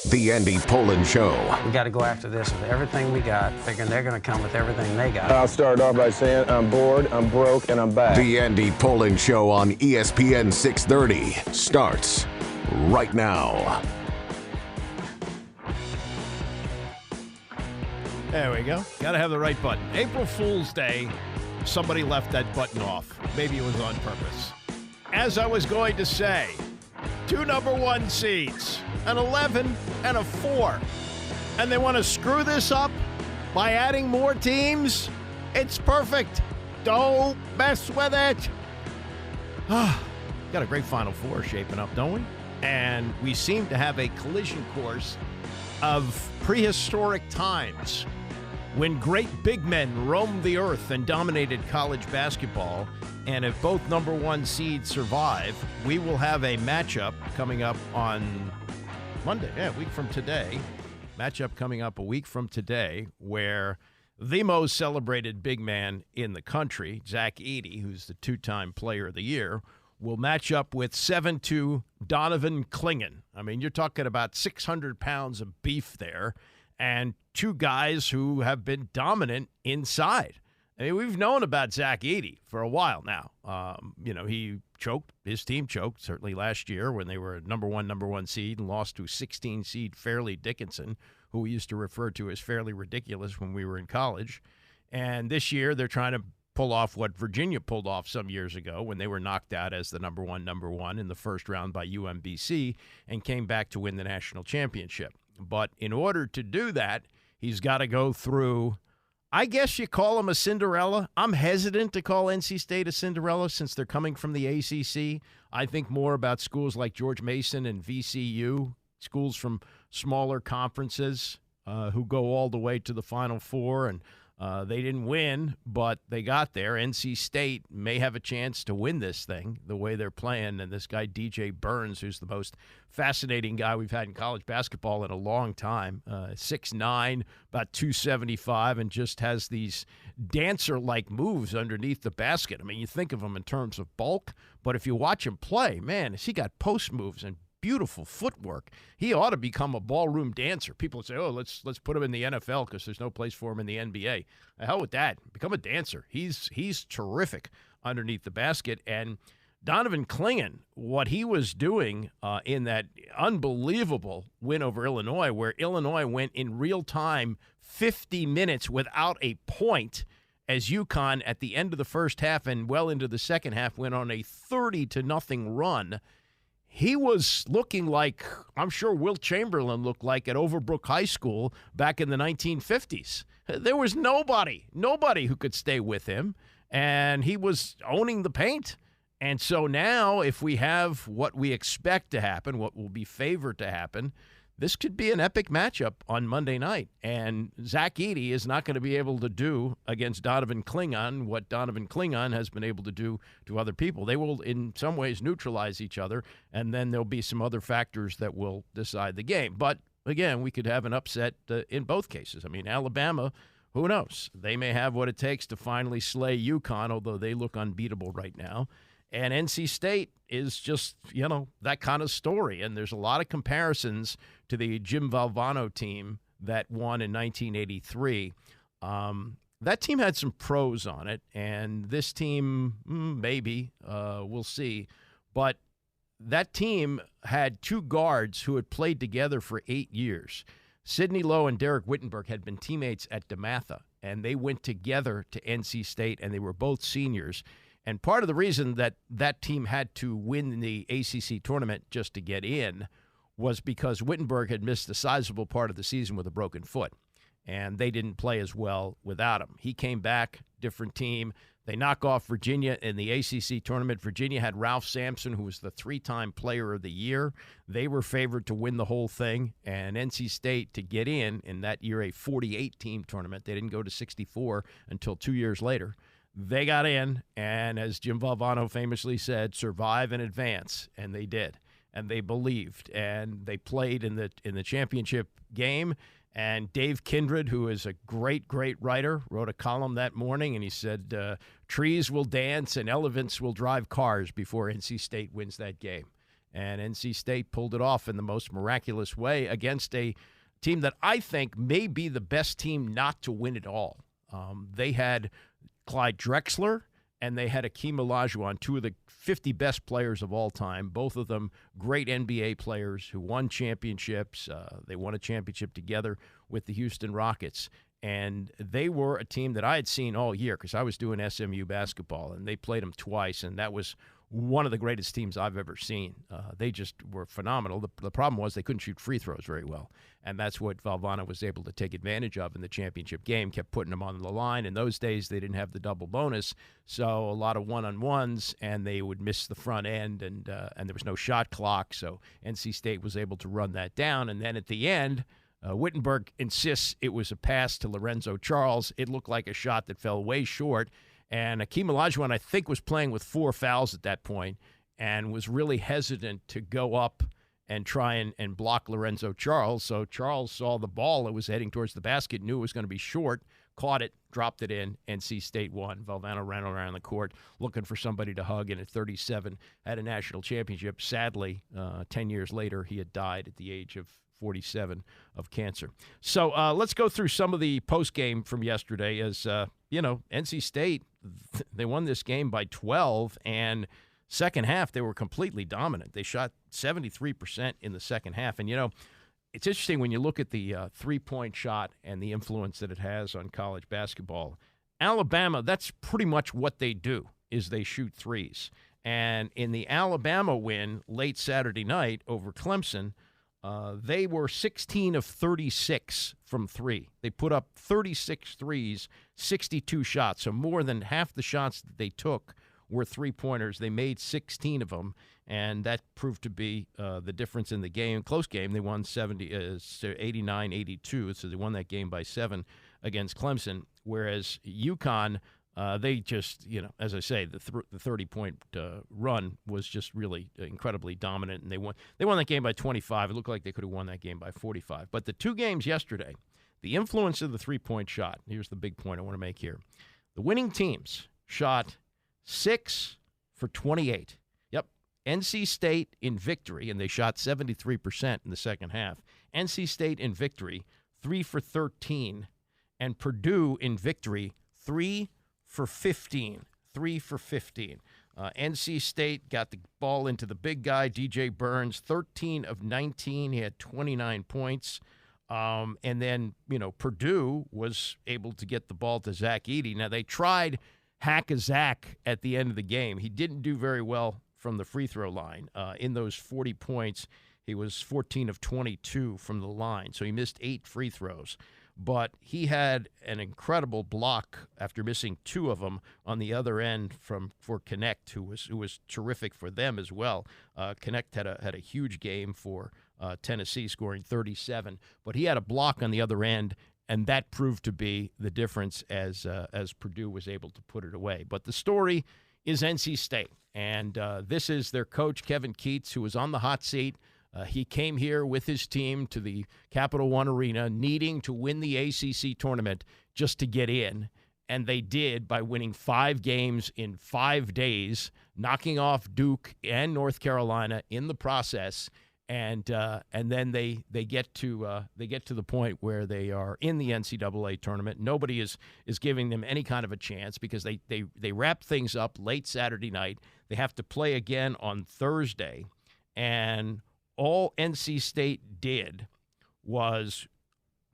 The Andy Pollin Show. We got to go after this with everything we got, figuring they're going to come with everything they got. I'll start off by saying I'm bored, I'm broke, and I'm back. The Andy Pollin Show on ESPN 630 starts right now. There we go. Got to have the right button. April Fool's Day, somebody left that button off. Maybe it was on purpose. As I was going to say, 2 number 1 seeds, an 11 and a 4. And they want to screw this up by adding more teams? It's perfect. Don't mess with it. Got a great Final Four shaping up, don't we? And we seem to have a collision course of prehistoric times when great big men roamed the earth and dominated college basketball. And if both number 1 seeds survive, we will have a matchup coming up on Monday, a week from today. Matchup coming up a week from today where the most celebrated big man in the country, Zach Edey, who's the 2-time Player of the Year, will match up with 7'2" Donovan Clingan. I mean, you're talking about 600 pounds of beef there and 2 guys who have been dominant inside. I mean, we've known about Zach Edey for a while now. He choked. His team choked, certainly last year when they were number one seed and lost to 16 seed Fairleigh Dickinson, who we used to refer to as Fairly Ridiculous when we were in college. And this year they're trying to pull off what Virginia pulled off some years ago when they were knocked out as the number one in the first round by UMBC and came back to win the national championship. But in order to do that, he's got to go through, I guess you call him a Cinderella. I'm hesitant to call NC State a Cinderella since they're coming from the ACC. I think more about schools like George Mason and VCU, schools from smaller conferences who go all the way to the Final Four, and they didn't win, but they got there. NC State may have a chance to win this thing the way they're playing, and this guy DJ Burns, who's the most fascinating guy we've had in college basketball in a long time, 6'9", about 275, and just has these dancer-like moves underneath the basket. I mean, you think of him in terms of bulk, but if you watch him play, man, has he got post moves and beautiful footwork. He ought to become a ballroom dancer. People say, oh, let's put him in the NFL because there's no place for him in the NBA. The hell with that. Become a dancer. He's terrific underneath the basket. And Donovan Clingan, what he was doing in that unbelievable win over Illinois, where Illinois went in real time 50 minutes without a point, as UConn at the end of the first half and well into the second half went on a 30-0 run. He was looking like, I'm sure Wilt Chamberlain looked like at Overbrook High School back in the 1950s. There was nobody who could stay with him, and he was owning the paint. And so now if we have what we expect to happen, what will be favored to happen, this could be an epic matchup on Monday night. And Zach Edey is not going to be able to do against Donovan Clingan what Donovan Clingan has been able to do to other people. They will, in some ways, neutralize each other, and then there'll be some other factors that will decide the game. But, again, we could have an upset in both cases. I mean, Alabama, who knows? They may have what it takes to finally slay UConn, although they look unbeatable right now. And NC State is just, that kind of story. And there's a lot of comparisons to the Jim Valvano team that won in 1983. That team had some pros on it, and this team, maybe, we'll see. But that team had 2 guards who had played together for 8 years. Sidney Lowe and Derek Wittenberg had been teammates at DeMatha, and they went together to NC State, and they were both seniors. And part of the reason that that team had to win the ACC tournament just to get in was because Wittenberg had missed a sizable part of the season with a broken foot, and they didn't play as well without him. He came back, different team. They knock off Virginia in the ACC tournament. Virginia had Ralph Sampson, who was the 3-time Player of the Year. They were favored to win the whole thing, and NC State to get in that year a 48-team tournament. They didn't go to 64 until 2 years later. They got in, and as Jim Valvano famously said, survive and advance, and they did. And they believed, and they played in the championship game. And Dave Kindred, who is a great, great writer, wrote a column that morning, and he said, trees will dance and elephants will drive cars before NC State wins that game. And NC State pulled it off in the most miraculous way against a team that I think may be the best team not to win it all. They had Clyde Drexler and they had Akeem Olajuwon, two of the 50 best players of all time, both of them great NBA players who won championships. They won a championship together with the Houston Rockets. And they were a team that I had seen all year because I was doing SMU basketball, and they played them twice, and that was one of the greatest teams I've ever seen. They just were phenomenal. The problem was they couldn't shoot free throws very well, and that's what Valvano was able to take advantage of in the championship game, kept putting them on the line. In those days, they didn't have the double bonus, so a lot of one-on-ones, and they would miss the front end, and there was no shot clock, so NC State was able to run that down. And then at the end, Wittenberg insists it was a pass to Lorenzo Charles. It looked like a shot that fell way short. And Akeem Olajuwon, I think, was playing with 4 fouls at that point and was really hesitant to go up and try and block Lorenzo Charles. So Charles saw the ball that was heading towards the basket, knew it was going to be short, caught it, dropped it in. NC State won. Valvano ran around the court looking for somebody to hug, and at 37 had a national championship. Sadly, 10 years later, he had died at the age of 47 of cancer. So let's go through some of the post-game from yesterday. As, NC State, they won this game by 12, and second half they were completely dominant. They shot 73% in the second half. And, it's interesting when you look at the three-point shot and the influence that it has on college basketball. Alabama, that's pretty much what they do, is they shoot threes. And in the Alabama win late Saturday night over Clemson, they were 16 of 36 from three. They put up 36 threes, 62 shots. So more than half the shots that they took were three-pointers. They made 16 of them, and that proved to be the difference in the game. Close game, they won 89-82, so they won that game by 7 against Clemson, whereas UConn, they just, as I say, the 30-point run was just really incredibly dominant, and they won that game by 25. It looked like they could have won that game by 45. But the two games yesterday, the influence of the three-point shot, here's the big point I want to make here. The winning teams shot 6 for 28. Yep, NC State in victory, and they shot 73% in the second half. NC State in victory, 3 for 13. And Purdue in victory, 3 for 15. 3 for 15. NC State got the ball into the big guy, DJ Burns, 13 of 19. He had 29 points. And then, Purdue was able to get the ball to Zach Edey. Now, they tried Hack-a-Zach at the end of the game. He didn't do very well from the free throw line. In those 40 points, he was 14 of 22 from the line. So he missed 8 free throws. But he had an incredible block after missing 2 of them on the other end for Connect, who was terrific for them as well. Connect had a huge game for Tennessee, scoring 37. But he had a block on the other end, and that proved to be the difference as Purdue was able to put it away. But the story is NC State, and this is their coach, Kevin Keatts, who was on the hot seat. He came here with his team to the Capital One Arena needing to win the ACC tournament just to get in, and they did by winning 5 games in 5 days, knocking off Duke and North Carolina in the process. And then they get to the point where they are in the NCAA tournament. Nobody is giving them any kind of a chance because they wrap things up late Saturday night. They have to play again on Thursday, and all NC State did was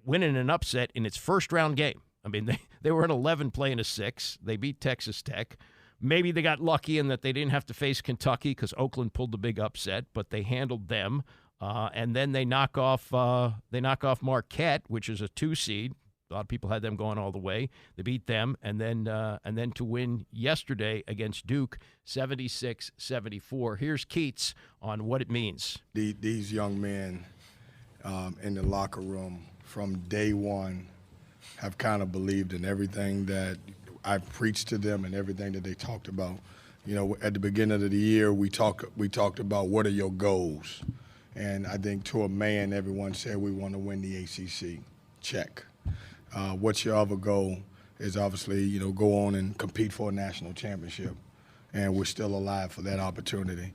win in an upset in its first round game. I mean, they were an 11 playing a 6. They beat Texas Tech. Maybe they got lucky in that they didn't have to face Kentucky because Oakland pulled the big upset, but they handled them. And then they knock off Marquette, which is a 2 seed. A lot of people had them going all the way. They beat them, and then to win yesterday against Duke, 76-74. Here's Keatts on what it means. These young men in the locker room from day one have kind of believed in everything that I've preached to them and everything that they talked about. At the beginning of the year, we talked about what are your goals, and I think to a man, everyone said we want to win the ACC. Check. What's your other goal is obviously, go on and compete for a national championship. and we're still alive for that opportunity.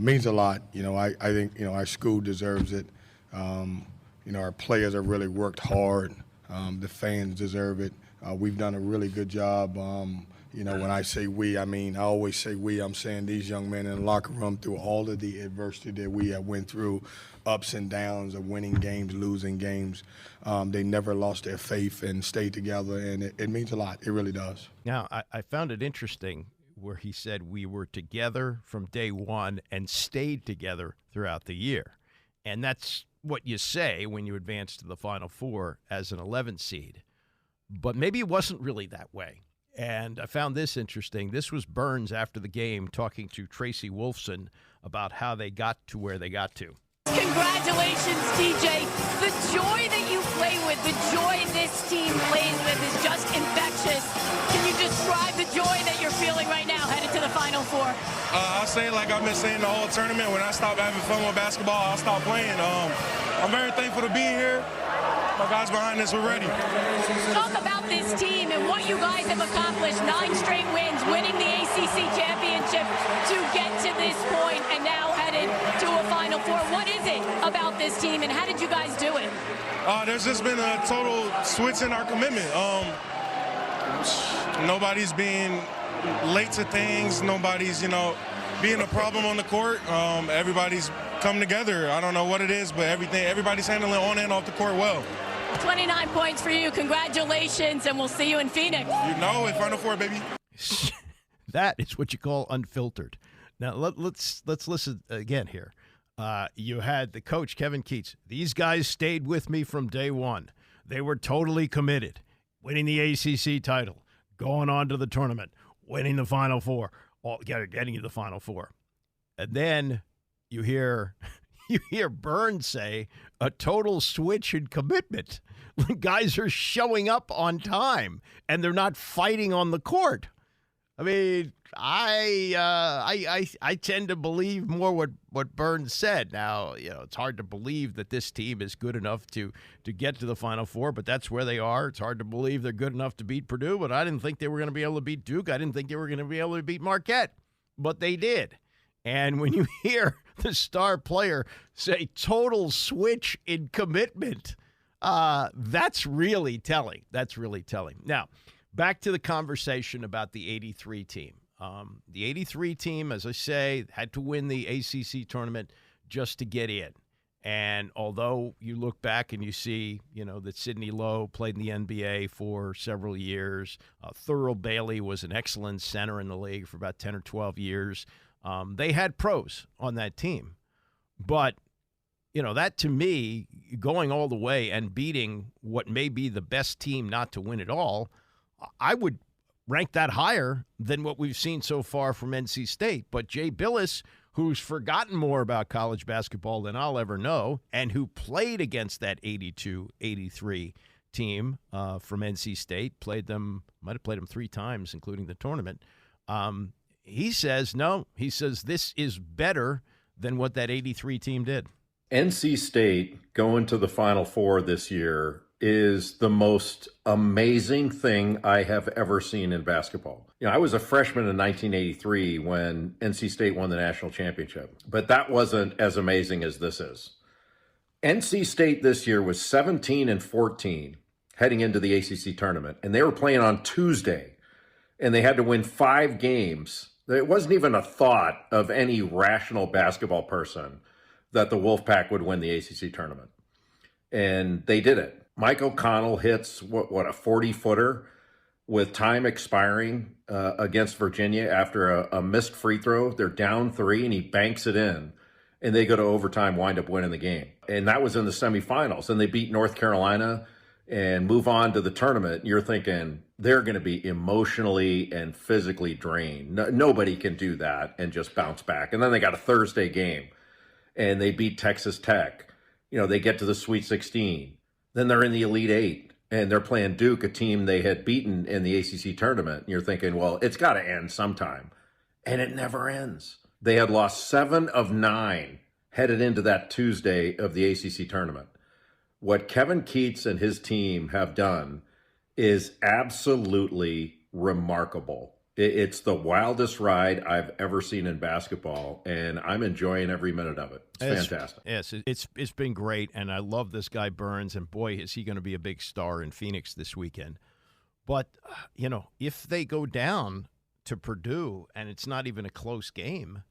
Means a lot. I think, our school deserves it. Our players have really worked hard. The fans deserve it. We've done a really good job. When I say we, I always say we. I'm saying these young men in the locker room through all of the adversity that we have went through, ups and downs of winning games, losing games. They never lost their faith and stayed together, and it means a lot. It really does. Now, I found it interesting where he said we were together from day one and stayed together throughout the year. And that's what you say when you advance to the Final Four as an 11 seed. But maybe it wasn't really that way. And I found this interesting. This was Burns after the game talking to Tracy Wolfson about how they got to where they got to. Congratulations, TJ. The joy that you play with, the joy this team plays with is just infectious. Can you describe the joy that you're feeling right now headed to the Final Four? I'll say, like I've been saying the whole tournament, when I stop having fun with basketball, I'll stop playing. I'm very thankful to be here. My guys behind us, we're ready. Talk about this team and what you guys have accomplished. 9 straight wins, winning the ACC championship to get to this point and now headed to a Final Four. What is it about this team and how did you guys do it? There's just been a total switch in our commitment. Nobody's being late to things. Nobody's, being a problem on the court. Everybody's come together. I don't know what it is, but everybody's handling on and off the court well. 29 points for you. Congratulations, and we'll see you in Phoenix. In Final Four, baby. That is what you call unfiltered. Now, let's listen again here. You had the coach, Kevin Keatts. These guys stayed with me from day one. They were totally committed. Winning the ACC title, going on to the tournament, winning the Final Four, getting to the Final Four. And then you hear Burns say a total switch in commitment. Guys are showing up on time, and they're not fighting on the court. I mean, I tend to believe more what Burns said. Now, it's hard to believe that this team is good enough to get to the Final Four, but that's where they are. It's hard to believe they're good enough to beat Purdue, but I didn't think they were going to be able to beat Duke. I didn't think they were going to be able to beat Marquette, but they did. And when you hear the star player say total switch in commitment, that's really telling. That's really telling. Now, back to the conversation about the 83 team. The 83 team, as I say, had to win the ACC tournament just to get in. And although you look back and you see, that Sidney Lowe played in the NBA for several years, Thurl Bailey was an excellent center in the league for about 10 or 12 years. They had pros on that team. But, that to me, going all the way and beating what may be the best team not to win it all, I would rank that higher than what we've seen so far from NC State. But Jay Billis, who's forgotten more about college basketball than I'll ever know, and who played against that 82-83 team from NC State, might have played them 3 times, including the tournament. He says, no, this is better than what that 83 team did. NC State going to the Final Four this year is the most amazing thing I have ever seen in basketball. I was a freshman in 1983 when NC State won the national championship, but that wasn't as amazing as this is. NC State this year was 17-14 heading into the ACC tournament, and they were playing on Tuesday, and they had to win 5 games. It wasn't even a thought of any rational basketball person that the Wolfpack would win the ACC tournament. And they did it. Mike O'Connell hits, a 40-footer with time expiring against Virginia after a missed free throw. They're down 3, and he banks it in. And they go to overtime, wind up winning the game. And that was in the semifinals. And they beat North Carolina and move on to the tournament. You're thinking they're going to be emotionally and physically drained. Nobody can do that and just bounce back. And then they got a Thursday game, and they beat Texas Tech. They get to the Sweet 16. Then they're in the Elite 8, and they're playing Duke, a team they had beaten in the ACC tournament. And you're thinking, well, it's got to end sometime. And it never ends. They had lost 7 of 9 headed into that Tuesday of the ACC tournament. What Kevin Keatts and his team have done is absolutely remarkable. It's the wildest ride I've ever seen in basketball, and I'm enjoying every minute of it. It's fantastic. Yes, it's been great, and I love this guy Burns, and boy, is he going to be a big star in Phoenix this weekend. But, if they go down to Purdue and it's not even a close game,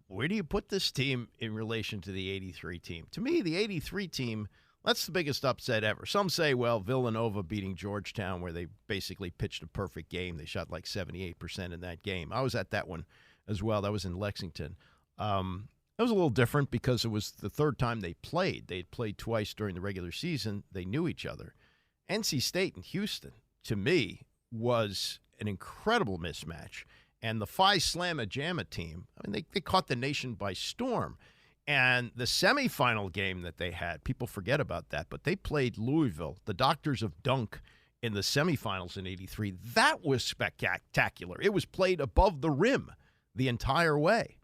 where do you put this team in relation to the 83 team? To me, the 83 team, that's the biggest upset ever. Some say, well, Villanova beating Georgetown, where they basically pitched a perfect game. They shot like 78% in that game. I was at that one as well. That was in Lexington. It was a little different because it was the third time they played. They had played twice during the regular season. They knew each other. NC State and Houston, to me, was an incredible mismatch. And the Phi Slamma Jamma team, they caught the nation by storm. And the semifinal game that they had, people forget about that, but they played Louisville, the Doctors of Dunk, in the semifinals in '83. That was spectacular. It was played above the rim the entire way.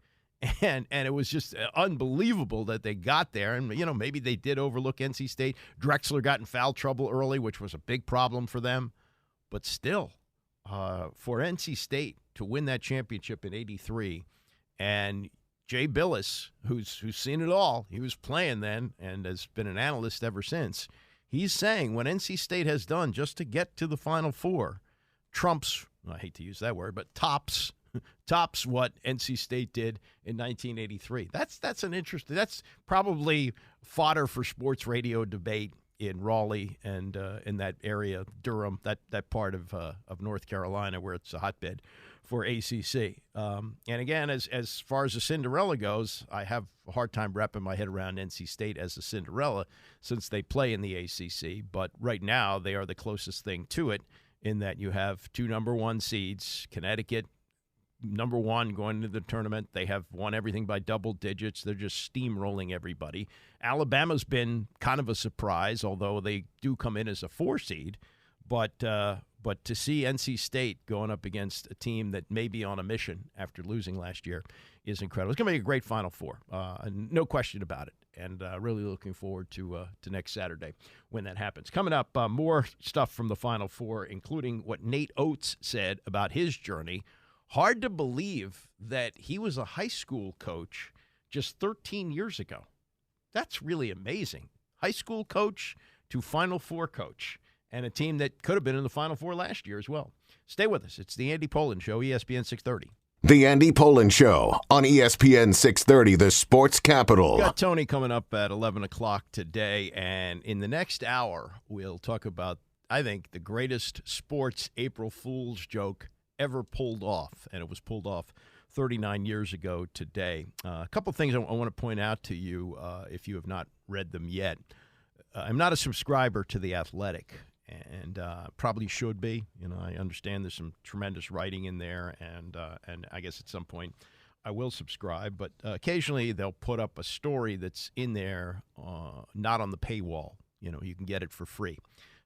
And it was just unbelievable that they got there. And, maybe they did overlook NC State. Drexler got in foul trouble early, which was a big problem for them. But still, for NC State to win that championship in '83, and Jay Billis, who's seen it all, he was playing then and has been an analyst ever since, he's saying what NC State has done just to get to the Final Four trumps, I hate to use that word, but tops what NC State did in 1983. That's probably fodder for sports radio debate in Raleigh and in that area, Durham, that part of North Carolina where it's a hotbed for ACC. And again, as far as the Cinderella goes, I have a hard time wrapping my head around NC State as a Cinderella since they play in the ACC. But right now, they are the closest thing to it in that you have two number one seeds, Connecticut, number one going into the tournament. They have won everything by double digits. They're just steamrolling everybody. Alabama's been kind of a surprise, although they do come in as a 4 seed. But to see NC State going up against a team that may be on a mission after losing last year is incredible. It's going to be a great Final Four, no question about it. And really looking forward to next Saturday when that happens. Coming up, more stuff from the Final Four, including what Nate Oats said about his journey. Hard to believe that he was a high school coach just 13 years ago. That's really amazing. High school coach to Final Four coach, and a team that could have been in the Final Four last year as well. Stay with us. It's the Andy Pollin Show, ESPN 630. The Andy Pollin Show on ESPN 630, the sports capital. We've got Tony coming up at 11 o'clock today, and in the next hour, we'll talk about, I think, the greatest sports April Fool's joke ever pulled off, and it was pulled off 39 years ago today. A couple things I want to point out to you if you have not read them yet. I'm not a subscriber to The Athletic, and probably should be. I understand there's some tremendous writing in there, and I guess at some point I will subscribe. But occasionally they'll put up a story that's in there, not on the paywall. You can get it for free.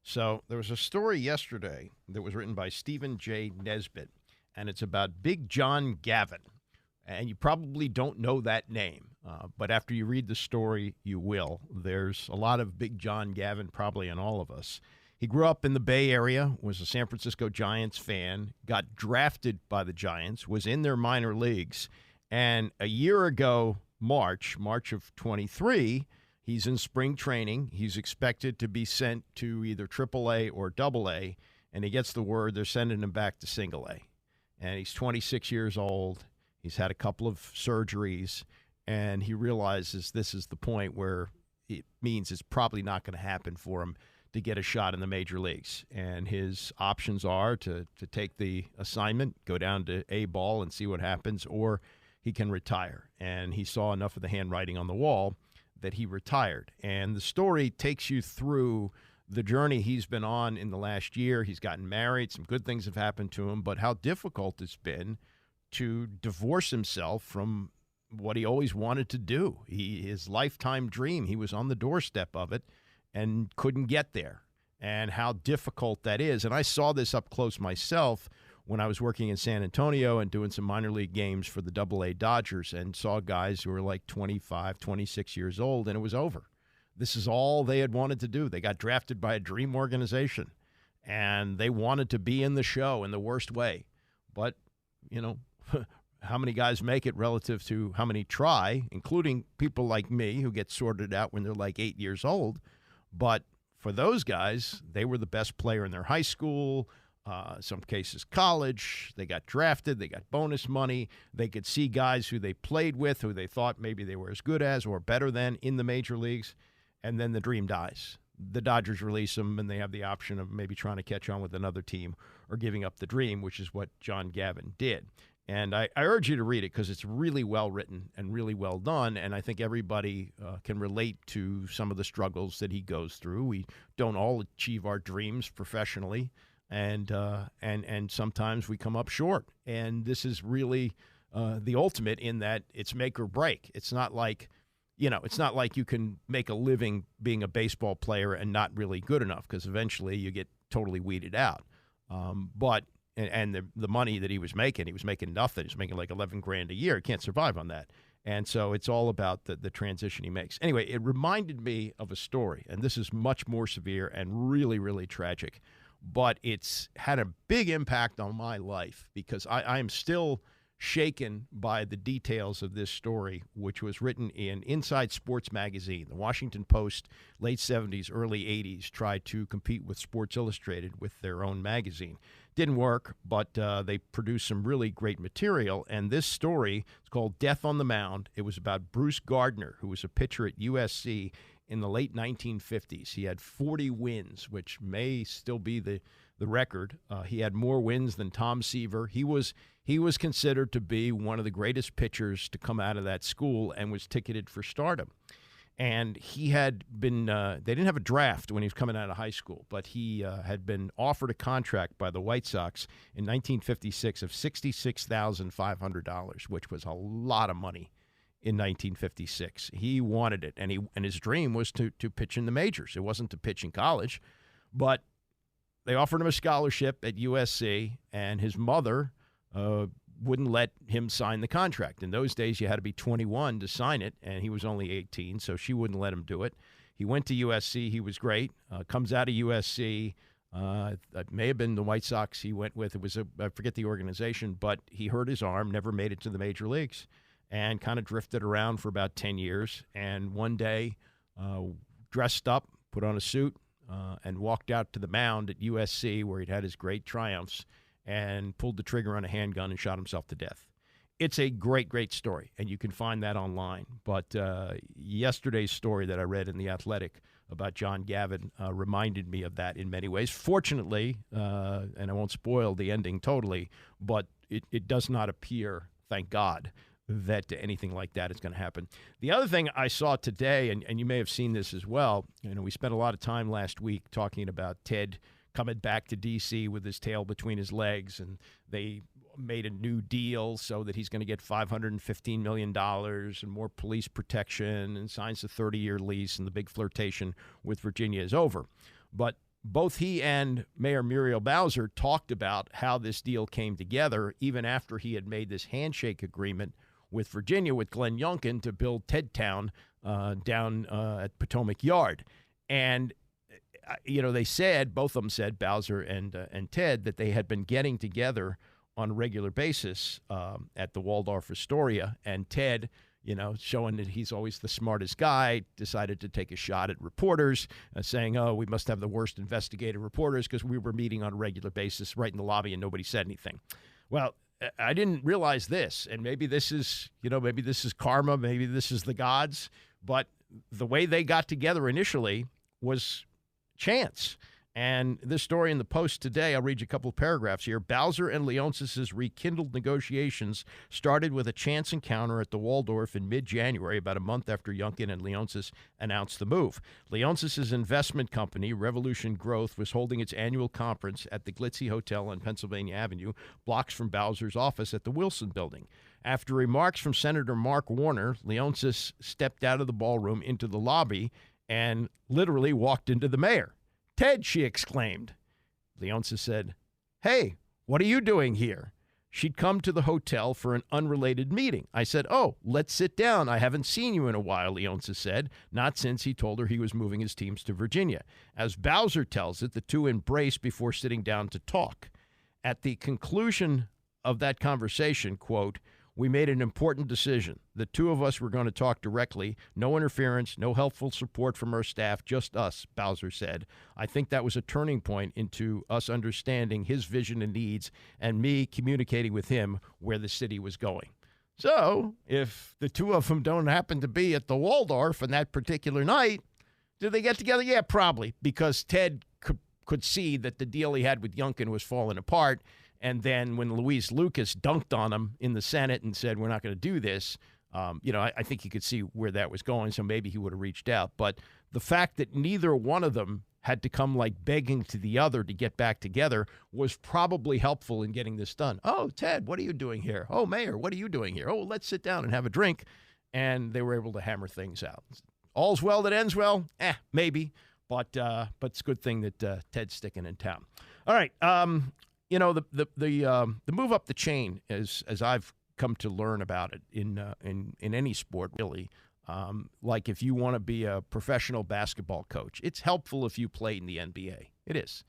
So there was a story yesterday that was written by Stephen J. Nesbitt, and it's about Big John Gavin. And you probably don't know that name, but after you read the story, you will. There's a lot of Big John Gavin probably in all of us. He grew up in the Bay Area, was a San Francisco Giants fan, got drafted by the Giants, was in their minor leagues, and a year ago, March of 23, he's in spring training. He's expected to be sent to either AAA or AA, and he gets the word they're sending him back to single A. And he's 26 years old. He's had a couple of surgeries, and he realizes this is the point where it means it's probably not going to happen for him to get a shot in the major leagues. And his options are to take the assignment, go down to A ball and see what happens, or he can retire. And he saw enough of the handwriting on the wall that he retired. And the story takes you through the journey he's been on in the last year. He's gotten married. Some good things have happened to him, but how difficult it's been to divorce himself from what he always wanted to do. His lifetime dream, he was on the doorstep of it and couldn't get there, and how difficult that is. And I saw this up close myself when I was working in San Antonio and doing some minor league games for the AA Dodgers, and saw guys who were like 25, 26 years old, and it was over. This is all they had wanted to do. They got drafted by a dream organization, and they wanted to be in the show in the worst way. but, you know, how many guys make it relative to how many try, including people like me who get sorted out when they're like 8 years old. But for those guys, they were the best player in their high school, some cases college. They got drafted. They got bonus money. They could see guys who they played with, who they thought maybe they were as good as or better than in the major leagues. And then the dream dies. The Dodgers release them, and they have the option of maybe trying to catch on with another team or giving up the dream, which is what John Gavin did. And I urge you to read it because it's really well written and really well done. And I think everybody can relate to some of the struggles that he goes through. We don't all achieve our dreams professionally, and sometimes we come up short. And this is really the ultimate in that it's make or break. It's not like, it's not like you can make a living being a baseball player and not really good enough, because eventually you get totally weeded out. But the money that he was making nothing. He was making like $11,000 a year. He can't survive on that. And so it's all about the transition he makes. Anyway, it reminded me of a story, and this is much more severe and really, really tragic. But it's had a big impact on my life because I am still shaken by the details of this story, which was written in Inside Sports Magazine. The Washington Post, late 70s, early 80s, tried to compete with Sports Illustrated with their own magazine. Didn't work, but they produced some really great material. And this story is called Death on the Mound. It was about Bruce Gardner, who was a pitcher at USC in the late 1950s. He had 40 wins, which may still be the record. He had more wins than Tom Seaver. He was considered to be one of the greatest pitchers to come out of that school and was ticketed for stardom. And he had been, they didn't have a draft when he was coming out of high school, but he had been offered a contract by the White Sox in 1956 of $66,500, which was a lot of money in 1956. He wanted it, and his dream was to pitch in the majors. It wasn't to pitch in college, but they offered him a scholarship at USC, and his mother wouldn't let him sign the contract. In those days, you had to be 21 to sign it, and he was only 18, so she wouldn't let him do it. He went to USC. He was great. Comes out of USC. It may have been the White Sox he went with. It was I forget the organization, but he hurt his arm, never made it to the major leagues, and kind of drifted around for about 10 years. And one day, dressed up, put on a suit, and walked out to the mound at USC where he'd had his great triumphs, and pulled the trigger on a handgun and shot himself to death. It's a great, great story, and you can find that online. But yesterday's story that I read in The Athletic about John Gavin reminded me of that in many ways. Fortunately, and I won't spoil the ending totally, but it does not appear, thank God, that anything like that is going to happen. The other thing I saw today, and you may have seen this as well, we spent a lot of time last week talking about Ted coming back to D.C. with his tail between his legs, and they made a new deal so that he's going to get $515 million and more police protection, and signs a 30-year lease, and the big flirtation with Virginia is over. But both he and Mayor Muriel Bowser talked about how this deal came together even after he had made this handshake agreement with Virginia, with Glenn Youngkin, to build Ted Town down at Potomac Yard. And they said, both of them said, Bowser and Ted, that they had been getting together on a regular basis at the Waldorf Astoria. And Ted, showing that he's always the smartest guy, decided to take a shot at reporters, saying, oh, we must have the worst investigative reporters because we were meeting on a regular basis right in the lobby and nobody said anything. Well, I didn't realize this, and maybe this is karma, maybe this is the gods, but the way they got together initially was chance. And this story in the Post today, I'll read you a couple of paragraphs here. Bowser and Leonsis' rekindled negotiations started with a chance encounter at the Waldorf in mid-January, about a month after Youngkin and Leonsis announced the move. Leonsis' investment company, Revolution Growth, was holding its annual conference at the glitzy hotel on Pennsylvania Avenue, blocks from Bowser's office at the Wilson Building. After remarks from Senator Mark Warner, Leonsis stepped out of the ballroom into the lobby and literally walked into the mayor. Ted, she exclaimed. Leonsis said, hey, what are you doing here? She'd come to the hotel for an unrelated meeting. I said, oh, let's sit down. I haven't seen you in a while, Leonsis said, not since he told her he was moving his teams to Virginia. As Bowser tells it, the two embraced before sitting down to talk. At the conclusion of that conversation, quote, "We made an important decision. The two of us were going to talk directly. No interference, no helpful support from our staff, just us," Bowser said. "I think that was a turning point into us understanding his vision and needs and me communicating with him where the city was going." So if the two of them don't happen to be at the Waldorf on that particular night, do they get together? Yeah, probably, because Ted could see that the deal he had with Youngkin was falling apart. And then when Luis Lucas dunked on him in the Senate and said, "We're not going to do this," I think he could see where that was going, so maybe he would have reached out. But the fact that neither one of them had to come like begging to the other to get back together was probably helpful in getting this done. "Oh, Ted, what are you doing here? Oh, Mayor, what are you doing here? Oh, let's sit down and have a drink." And they were able to hammer things out. All's well that ends well? Maybe. But it's a good thing that Ted's sticking in town. All right. The move up the chain, as I've come to learn about it in any sport, really, like if you want to be a professional basketball coach, it's helpful if you played in the NBA. It is.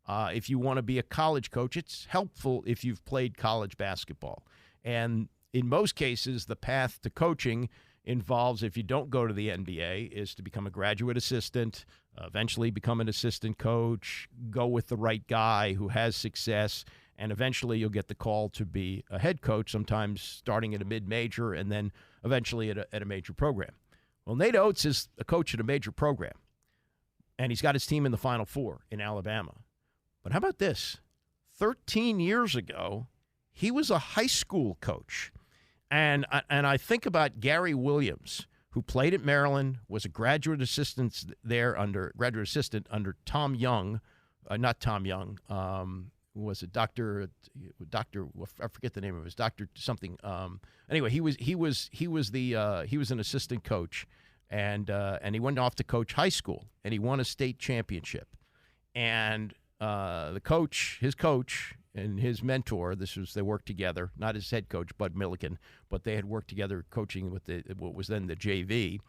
If you want to be a college coach, it's helpful if you've played college basketball. And in most cases, the path to coaching involves, if you don't go to the NBA, is to become a graduate assistant, eventually become an assistant coach, go with the right guy who has success, and eventually you'll get the call to be a head coach, sometimes starting at a mid-major and then eventually at a major program. Well, Nate Oats is a coach at a major program, and he's got his team in the Final Four in Alabama. But how about this? 13 years ago, he was a high school coach. And I think about Gary Williams, who played at Maryland, was a graduate assistant under Tom Young, not Tom Young, was a doctor. I forget the name of his doctor something. Anyway, he was an assistant coach, and he went off to coach high school, and he won a state championship. And his coach. And his mentor, they worked together, not his head coach, Bud Milliken, but they had worked together coaching with what was then the JV.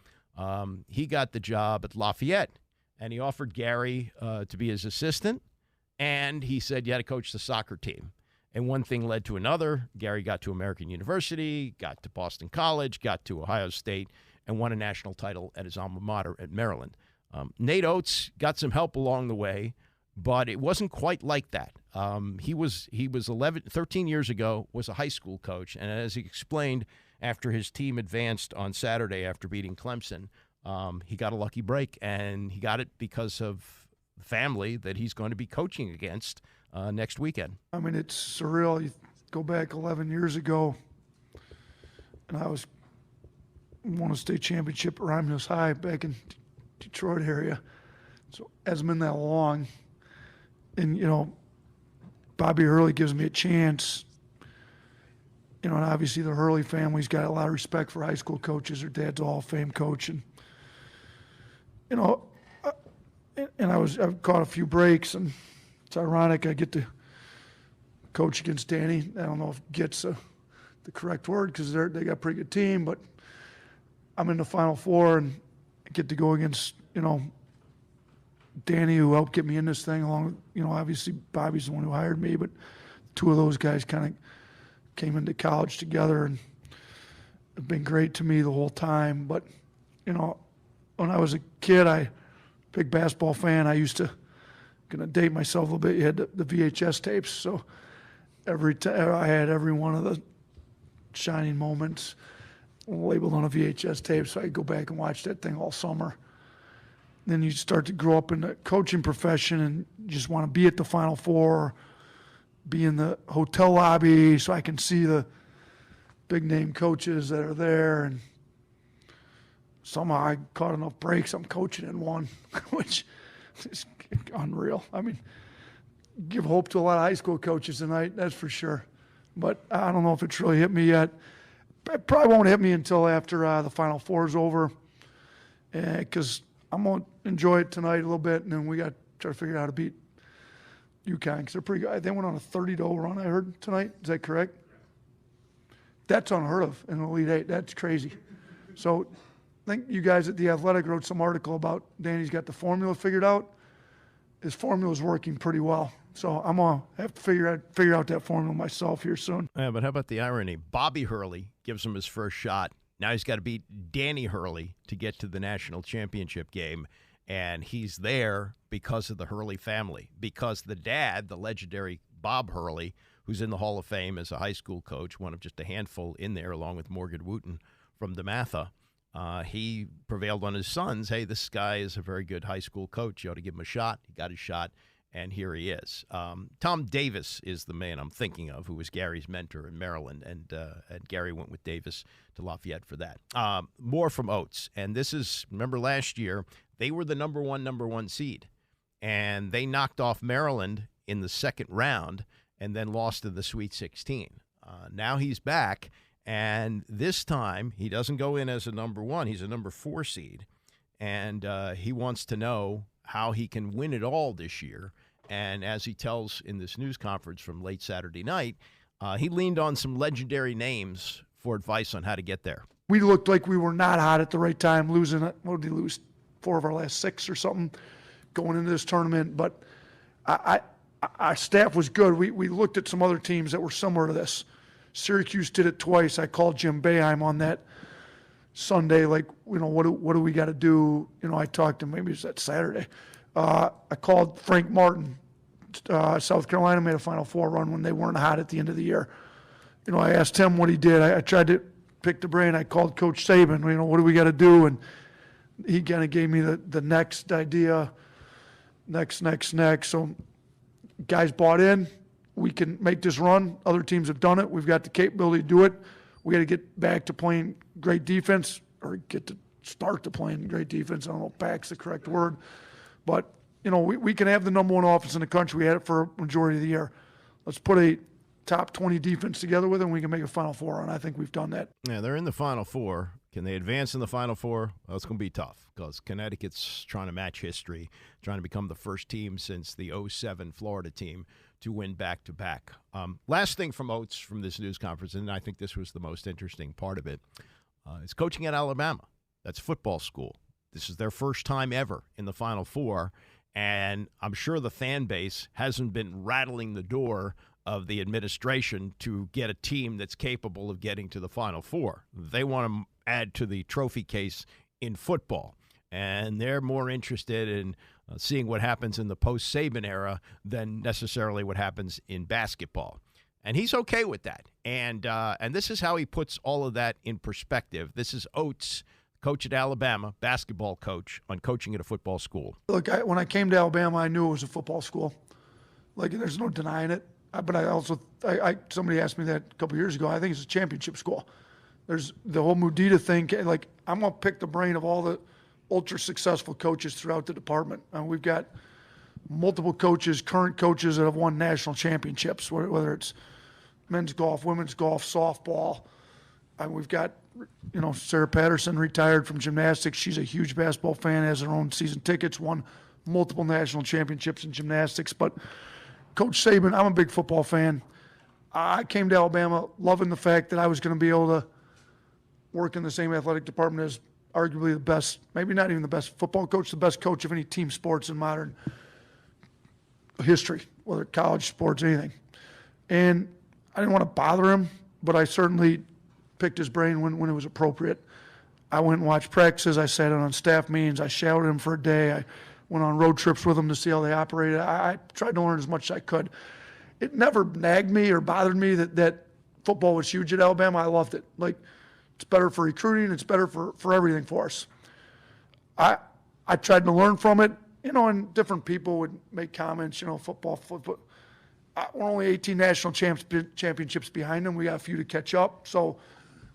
He got the job at Lafayette, and he offered Gary to be his assistant, and he said, "You had to coach the soccer team." And one thing led to another. Gary got to American University, got to Boston College, got to Ohio State, and won a national title at his alma mater at Maryland. Nate Oats got some help along the way, but it wasn't quite like that. He was 13 years ago, was a high school coach, and as he explained, after his team advanced on Saturday after beating Clemson, he got a lucky break, and he got it because of the family that he's going to be coaching against next weekend. I mean, it's surreal. You go back 11 years ago, and I won a state championship at Romulus High back in Detroit area. So it hasn't been that long. And, Bobby Hurley gives me a chance. And obviously the Hurley family's got a lot of respect for high school coaches. Their dad's a Hall of Fame coach. And, I've caught a few breaks, and it's ironic I get to coach against Danny. I don't know if "get's" the correct word because they got a pretty good team, but I'm in the Final Four and I get to go against, Danny, who helped get me in this thing, along with, obviously Bobby's the one who hired me, but two of those guys kind of came into college together and have been great to me the whole time. But, when I was a kid, big basketball fan, I used to, gonna date myself a little bit, you had the VHS tapes, so I had every one of the shining moments labeled on a VHS tape, so I could go back and watch that thing all summer. Then you start to grow up in the coaching profession and you just want to be at the Final Four, be in the hotel lobby so I can see the big name coaches that are there. And somehow I caught enough breaks, I'm coaching in one, which is unreal. I mean, give hope to a lot of high school coaches tonight, that's for sure. But I don't know if it's really hit me yet. It probably won't hit me until after the Final Four is over, because I'm going to enjoy it tonight a little bit, and then we got to try to figure out how to beat UConn, because they're pretty good. They went on a 30-0 run, I heard, tonight. Is that correct? That's unheard of in the Elite Eight. That's crazy. So I think you guys at The Athletic wrote some article about Danny's got the formula figured out. His formula is working pretty well So I'm going to have to figure out that formula myself here soon. Yeah, but how about the irony? Bobby Hurley gives him his first shot. Now he's got to beat Danny Hurley to get to the national championship game. And he's there because of the Hurley family, because the dad, the legendary Bob Hurley, who's in the Hall of Fame as a high school coach, one of just a handful in there, along with Morgan Wooten from DeMatha. He prevailed on his sons. Hey, this guy is a very good high school coach. You ought to give him a shot. He got his shot, and here he is. Tom Davis is the man I'm thinking of, who was Gary's mentor in Maryland, and Gary went with Davis to Lafayette for that. More from Oats, and this is, remember last year, they were the number one seed, and they knocked off Maryland in the second round and then lost to the Sweet 16. Now he's back, and this time he doesn't go in as a number 1. He's a number 4 seed, and he wants to know how he can win it all this year. And as he tells in this news conference from late Saturday night, he leaned on some legendary names for advice on how to get there. We looked like we were not hot at the right time, losing, what did we lose, 4 of our last 6 or something going into this tournament. But our staff was good. We looked at some other teams that were similar to this. Syracuse did it twice. I called Jim Boeheim on that Sunday, like, what do we got to do? I talked to him, maybe it was that Saturday. I called Frank Martin. South Carolina made a Final Four run when they weren't hot at the end of the year. I asked him what he did. I tried to pick the brain. I called Coach Saban, what do we got to do? And he kind of gave me the next idea, next. So guys bought in. We can make this run. Other teams have done it. We've got the capability to do it. We got to get back to playing great defense, or get to start to playing great defense. I don't know if back's the correct word. But, we can have the number 1 offense in the country. We had it for a majority of the year. Let's put a top 20 defense together with it, and we can make a Final Four, and I think we've done that. Yeah, they're in the Final Four. Can they advance in the Final Four? Well, it's going to be tough because Connecticut's trying to match history, trying to become the first team since the 2007 Florida team to win back-to-back. Last thing from Oates from this news conference, and I think this was the most interesting part of it, is coaching at Alabama. That's football school. This is their first time ever in the Final Four, and I'm sure the fan base hasn't been rattling the door of the administration to get a team that's capable of getting to the Final Four. They want to add to the trophy case in football, and they're more interested in seeing what happens in the post-Saban era than necessarily what happens in basketball. And he's okay with that. And this is how he puts all of that in perspective. This is Oates, coach at Alabama, basketball coach, on coaching at a football school. Look, when I came to Alabama, I knew it was a football school. Like, there's no denying it. But I also, somebody asked me that a couple years ago. I think it's a championship school. There's the whole Mudita thing. Like, I'm going to pick the brain of all the ultra-successful coaches throughout the department. We've got multiple coaches, current coaches that have won national championships, whether it's men's golf, women's golf, softball. We've got, Sarah Patterson retired from gymnastics. She's a huge basketball fan, has her own season tickets, won multiple national championships in gymnastics. But Coach Saban, I'm a big football fan. I came to Alabama loving the fact that I was going to be able to work in the same athletic department as arguably the best, maybe not even the best football coach, the best coach of any team sports in modern history, whether college sports, anything. And I didn't want to bother him, but I certainly picked his brain when it was appropriate. I went and watched practices. I sat in on staff meetings. I shadowed him for a day. I went on road trips with him to see how they operated. I tried to learn as much as I could. It never nagged me or bothered me that football was huge at Alabama. I loved it. Like, it's better for recruiting. It's better for everything for us. I tried to learn from it, and different people would make comments, football. We're only 18 national championships behind them. We got a few to catch up. So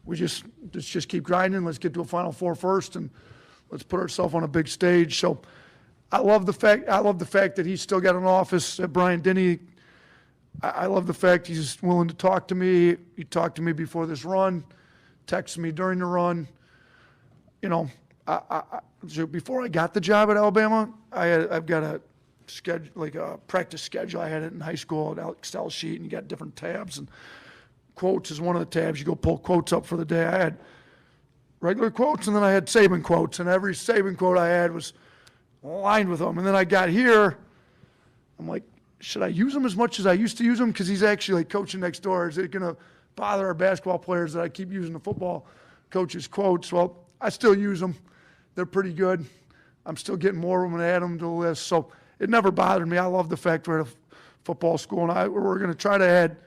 let's just keep grinding. Let's get to a Final Four first, and let's put ourselves on a big stage. So I love the fact that he's still got an office at Bryant-Denny. I love the fact he's willing to talk to me. He talked to me before this run, texted me during the run. So before I got the job at Alabama, I've got a schedule, like a practice schedule. I had it in high school, an Excel sheet, and you got different tabs. And quotes is one of the tabs. You go pull quotes up for the day. I had regular quotes, and then I had Saban quotes, and every Saban quote I had was aligned with them. And then I got here, I'm like, should I use him as much as I used to use him? Because he's actually like coaching next door. Is it going to bother our basketball players that I keep using the football coach's quotes? Well, I still use them. They're pretty good. I'm still getting more of them and add them to the list. So it never bothered me. I love the fact we're at a football school, and we're going to try to add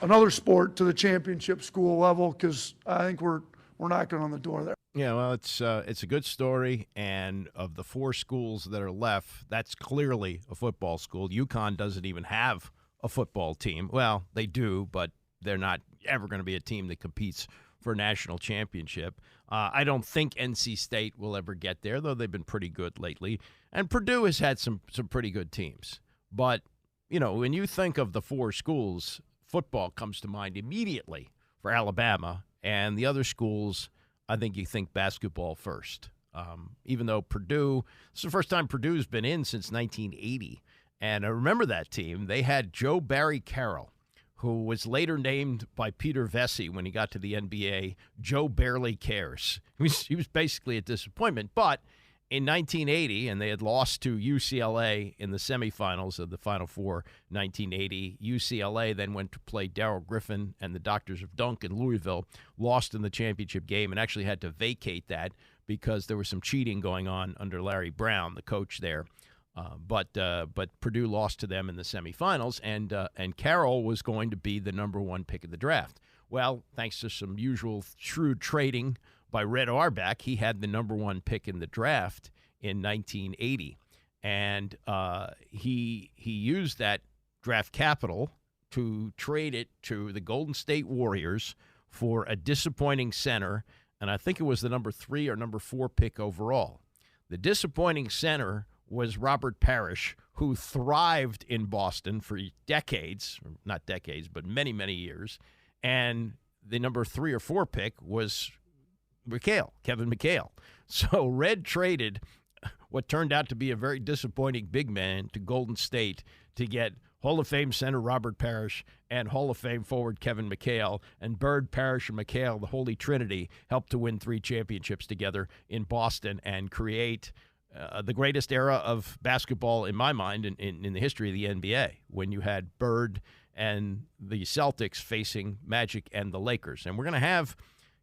another sport to the championship school level because I think we're knocking on the door there. Yeah, well, it's a good story, and of the 4 schools that are left, that's clearly a football school. UConn doesn't even have a football team. Well, they do, but they're not ever going to be a team that competes for a national championship. I don't think NC State will ever get there, though they've been pretty good lately. And Purdue has had some pretty good teams. But, you know, when you think of the 4 schools, football comes to mind immediately for Alabama, and the other schools, I think you think basketball first. Even though Purdue, this is the first time Purdue's been in since 1980. And I remember that team. They had Joe Barry Carroll, who was later named by Peter Vesey when he got to the NBA, Joe Barely Cares. He was basically a disappointment. But in 1980, and they had lost to UCLA in the semifinals of the Final Four, 1980. UCLA then went to play Darrell Griffin and the Doctors of Dunk in Louisville, lost in the championship game, and actually had to vacate that because there was some cheating going on under Larry Brown, the coach there. But Purdue lost to them in the semifinals, and Carroll was going to be the number 1 pick of the draft. Well, thanks to some usual shrewd trading by Red Auerbach, he had the number 1 pick in the draft in 1980, and he used that draft capital to trade it to the Golden State Warriors for a disappointing center, and I think it was the number 3 or number 4 pick overall. The disappointing center was Robert Parrish, who thrived in Boston for decades, not decades, but many, many years, and the number 3 or 4 pick was Kevin McHale. So Red traded what turned out to be a very disappointing big man to Golden State to get Hall of Fame center Robert Parrish and Hall of Fame forward Kevin McHale. And Bird, Parrish, and McHale, the Holy Trinity, helped to win 3 championships together in Boston and create the greatest era of basketball, in my mind, in the history of the NBA, when you had Bird and the Celtics facing Magic and the Lakers. And we're going to have,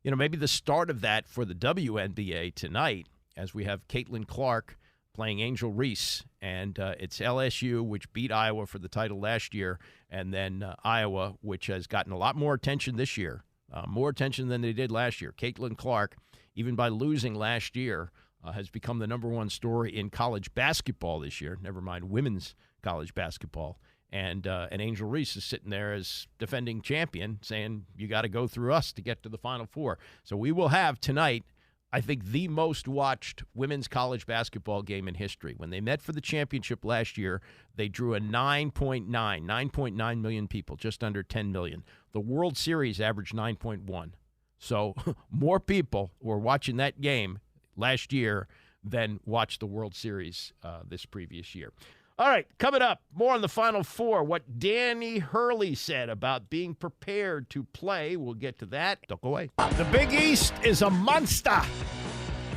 you know, maybe the start of that for the WNBA tonight, as we have Caitlin Clark playing Angel Reese, and it's LSU, which beat Iowa for the title last year, and then Iowa, which has gotten a lot more attention this year, more attention than they did last year. Caitlin Clark, even by losing last year, has become the number 1 story in college basketball this year, never mind women's college basketball. And Angel Reese is sitting there as defending champion saying, you got to go through us to get to the Final Four. So we will have tonight, I think, the most watched women's college basketball game in history. When they met for the championship last year, they drew a 9.9 million people, just under 10 million. The World Series averaged 9.1. So more people were watching that game last year than watched the World Series this previous year. All right, coming up, more on the Final Four, what Danny Hurley said about being prepared to play. We'll get to that. Don't go away. The Big East is a monster.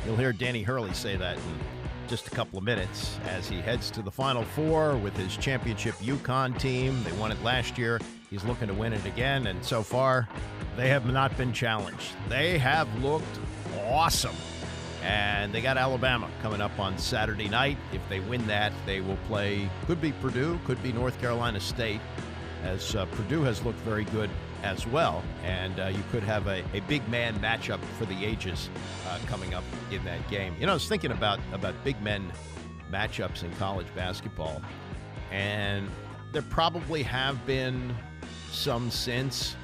You'll hear Danny Hurley say that in just a couple of minutes as he heads to the Final Four with his championship UConn team. They won it last year. He's looking to win it again, and so far, they have not been challenged. They have looked awesome. And they got Alabama coming up on Saturday night. If they win that, they will play, could be Purdue, could be North Carolina State, as Purdue has looked very good as well. And you could have a big man matchup for the ages coming up in that game. You know, I was thinking about big men matchups in college basketball, and there probably have been some since.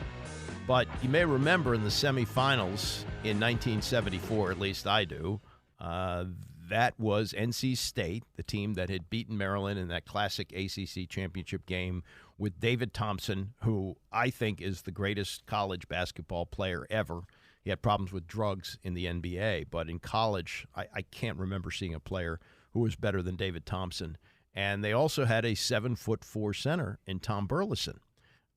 But you may remember in the semifinals in 1974, at least I do, that was NC State, the team that had beaten Maryland in that classic ACC championship game with David Thompson, who I think is the greatest college basketball player ever. He had problems with drugs in the NBA, but in college, I can't remember seeing a player who was better than David Thompson. And they also had a 7'4" center in Tom Burleson.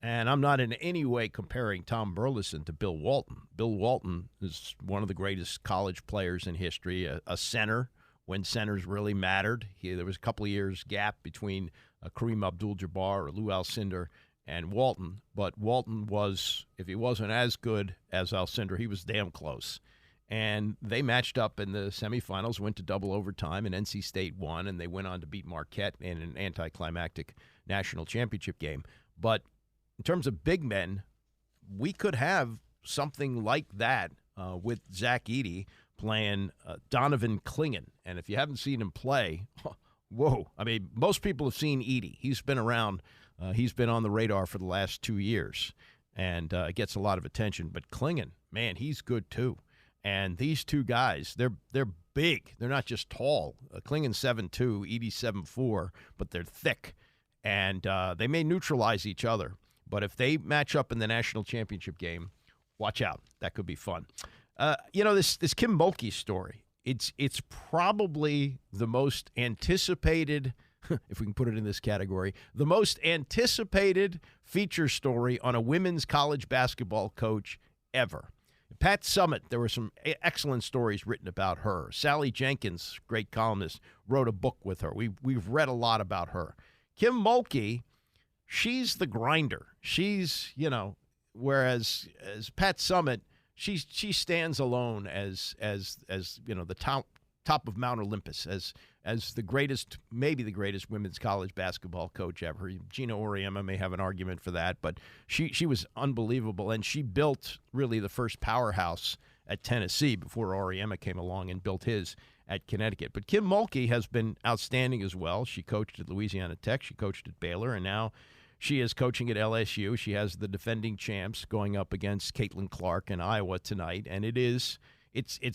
And I'm not in any way comparing Tom Burleson to Bill Walton. Bill Walton is one of the greatest college players in history, a center when centers really mattered. There was a couple of years gap between Kareem Abdul-Jabbar or Lou Alcindor and Walton, but Walton was, if he wasn't as good as Alcindor, he was damn close. And they matched up in the semifinals, went to double overtime, and NC State won, and they went on to beat Marquette in an anticlimactic national championship game. But in terms of big men, we could have something like that with Zach Edey playing Donovan Clingan. And if you haven't seen him play, whoa. I mean, most people have seen Edey. He's been around. He's been on the radar for the last 2 years and gets a lot of attention. But Clingan, man, he's good too. And these two guys, they're big. They're not just tall. Clingan's 7'2", Edey's 7'4", but they're thick. And they may neutralize each other. But if they match up in the national championship game, watch out. That could be fun. This Kim Mulkey story, it's probably the most anticipated, if we can put it in this category, the most anticipated feature story on a women's college basketball coach ever. Pat Summitt, there were some excellent stories written about her. Sally Jenkins, great columnist, wrote a book with her. We've read a lot about her. Kim Mulkey, she's the grinder. She's, whereas as Pat Summitt, she stands alone as the top of Mount Olympus, as the greatest, maybe the greatest women's college basketball coach ever. Gina Auriemma may have an argument for that, but she was unbelievable, and she built really the first powerhouse at Tennessee before Auriemma came along and built his at Connecticut. But Kim Mulkey has been outstanding as well. She coached at Louisiana Tech, she coached at Baylor, and now she is coaching at LSU. She has the defending champs going up against Caitlin Clark in Iowa tonight, and it's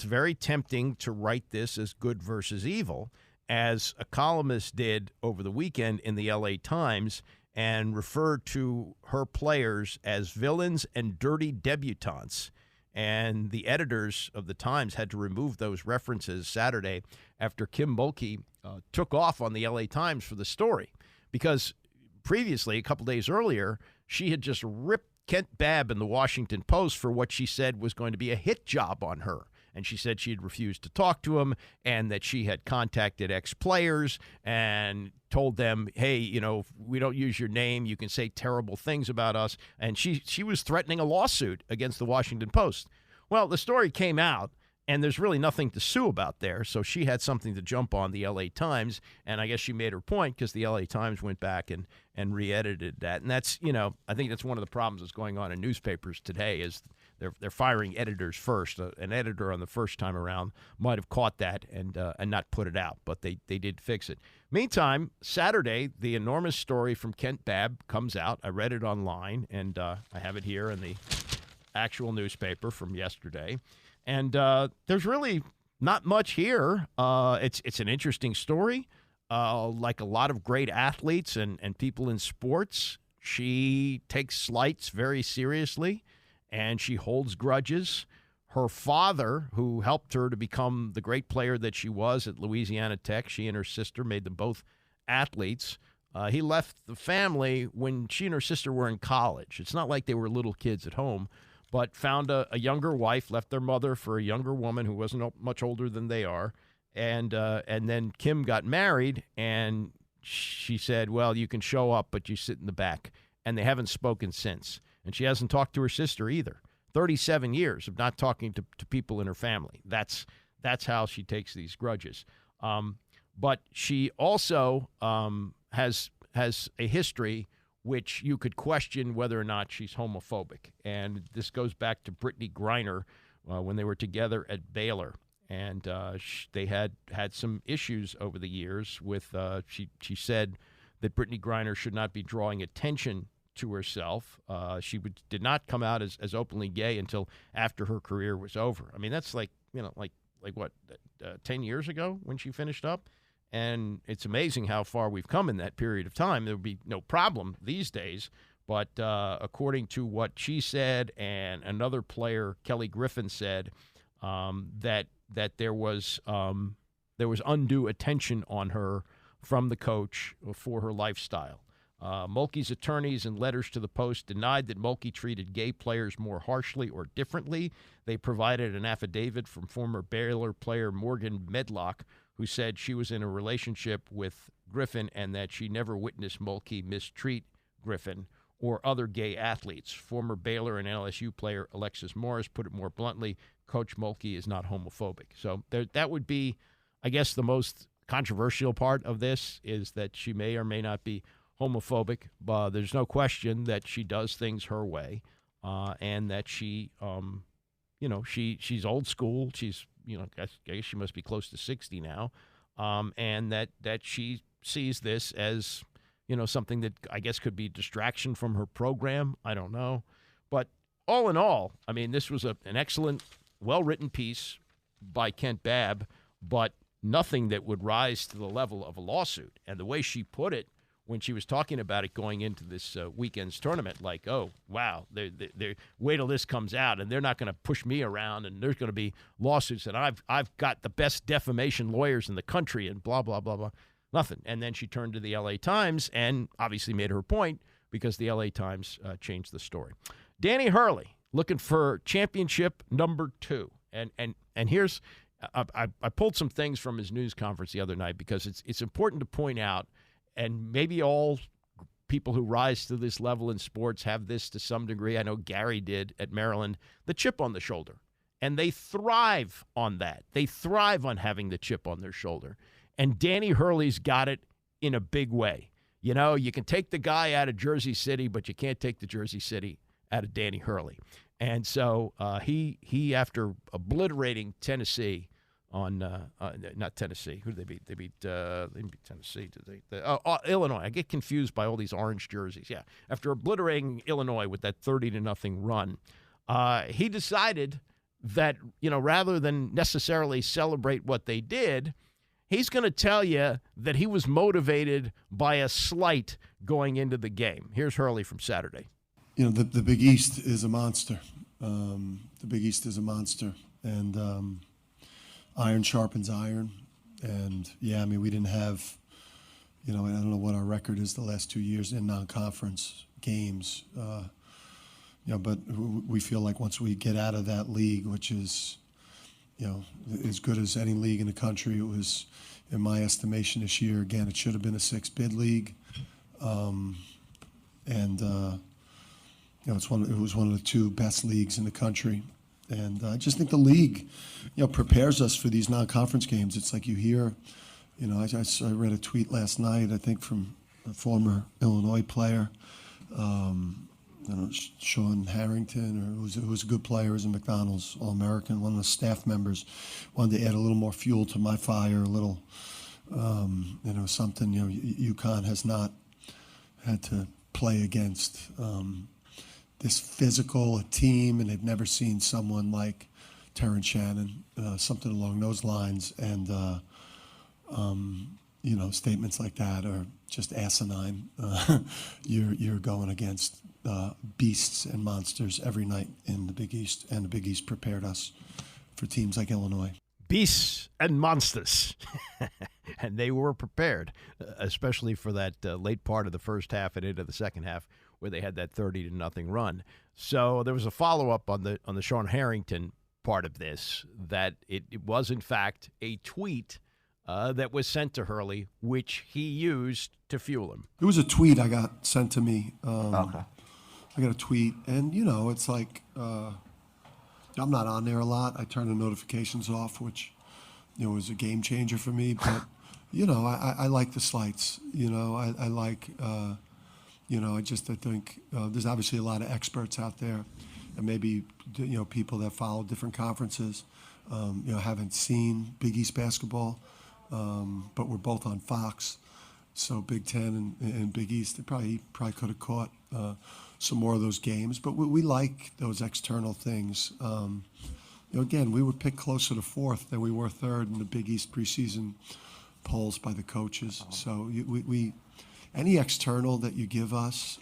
very tempting to write this as good versus evil, as a columnist did over the weekend in the LA Times and referred to her players as villains and dirty debutantes. And the editors of the Times had to remove those references Saturday after Kim Mulkey took off on the LA Times for the story, because previously, a couple days earlier, she had just ripped Kent Babb in the Washington Post for what she said was going to be a hit job on her. And she said she had refused to talk to him and that she had contacted ex-players and told them, hey, if we don't use your name, you can say terrible things about us. And she was threatening a lawsuit against the Washington Post. Well, the story came out, and there's really nothing to sue about there. So she had something to jump on the LA Times, and I guess she made her point because the LA Times went back and re-edited that. And that's, I think that's one of the problems that's going on in newspapers today is they're firing editors first. An editor on the first time around might have caught that and not put it out, but they did fix it. Meantime, Saturday, the enormous story from Kent Babb comes out. I read it online, and I have it here in the actual newspaper from yesterday. And there's really not much here. It's an interesting story. Like a lot of great athletes and people in sports, she takes slights very seriously, and she holds grudges. Her father, who helped her to become the great player that she was at Louisiana Tech, she and her sister made them both athletes. He left the family when she and her sister were in college. It's not like they were little kids at home, but found a younger wife, left their mother for a younger woman who wasn't much older than they are. And then Kim got married, and she said, well, you can show up, but you sit in the back. And they haven't spoken since. And she hasn't talked to her sister either. 37 years of not talking to people in her family. That's how she takes these grudges. But she also has a history which you could question whether or not she's homophobic. And this goes back to Brittany Griner when they were together at Baylor. And they had some issues over the years with, she said that Brittany Griner should not be drawing attention to herself. She did not come out as openly gay until after her career was over. I mean, that's like what, 10 years ago when she finished up? And it's amazing how far we've come in that period of time. There would be no problem these days. But according to what she said and another player, Kelly Griffin, said that there was undue attention on her from the coach for her lifestyle. Mulkey's attorneys in letters to the Post denied that Mulkey treated gay players more harshly or differently. They provided an affidavit from former Baylor player Morgan Medlock, who said she was in a relationship with Griffin and that she never witnessed Mulkey mistreat Griffin or other gay athletes. Former Baylor and LSU player Alexis Morris put it more bluntly, Coach Mulkey is not homophobic. So that would be, I guess, the most controversial part of this is that she may or may not be homophobic, but there's no question that she does things her way, and that she, she's old school. She's, I guess she must be close to 60 now, and that she sees this as, something that I guess could be distraction from her program. I don't know. But all in all, I mean, this was an excellent, well-written piece by Kent Babb, but nothing that would rise to the level of a lawsuit. And the way she put it when she was talking about it going into this weekend's tournament, like, oh, wow, they're wait till this comes out, and they're not going to push me around, and there's going to be lawsuits, and I've got the best defamation lawyers in the country, and blah, blah, blah, blah. Nothing. And then she turned to the L.A. Times and obviously made her point because the L.A. Times changed the story. Danny Hurley looking for championship number 2. And here's I pulled some things from his news conference the other night because it's important to point out, and maybe all people who rise to this level in sports have this to some degree. I know Gary did at Maryland, the chip on the shoulder. And they thrive on that. They thrive on having the chip on their shoulder. And Danny Hurley's got it in a big way. You can take the guy out of Jersey City, but you can't take the Jersey City out of Danny Hurley. And so he after obliterating Tennessee on not Tennessee, who did they beat? They beat Tennessee. Illinois. I get confused by all these orange jerseys. Yeah, after obliterating Illinois with that 30-0 run, he decided that rather than necessarily celebrate what they did, he's going to tell you that he was motivated by a slight going into the game. Here's Hurley from Saturday. The Big East is a monster. The Big East is a monster. And iron sharpens iron. And, yeah, I mean, we didn't have, I don't know what our record is the last 2 years in non-conference games. But we feel like once we get out of that league, which is, as good as any league in the country, it was, in my estimation this year, again, it should have been a 6-bid league. It was one of the 2 best leagues in the country. And I just think the league, prepares us for these non-conference games. It's like you hear, I read a tweet last night, I think from a former Illinois player, Sean Harrington, or who was a good player, was a McDonald's All-American, one of the staff members, wanted to add a little more fuel to my fire, a little, something, UConn has not had to play against this physical a team, and they've never seen someone like Terrence Shannon, something along those lines, and statements like that are just asinine. You're going against beasts and monsters every night in the Big East, and the Big East prepared us for teams like Illinois. Beasts and monsters. And they were prepared, especially for that late part of the first half and into the second half where they had that 30-0 run. So there was a follow-up on the Sean Harrington part of this, that it was, in fact, a tweet that was sent to Hurley, which he used to fuel him. It was a tweet I got sent to me. Okay. I got a tweet, and, it's like I'm not on there a lot. I turn the notifications off, which, was a game changer for me. But, I like the slights. I like, I think there's obviously a lot of experts out there, and maybe, people that follow different conferences, haven't seen Big East basketball, but we're both on Fox. So Big Ten and Big East, they probably could have caught some more of those games. But we like those external things. Again, we were picked closer to 4th than we were 3rd in the Big East preseason polls by the coaches. So we any external that you give us,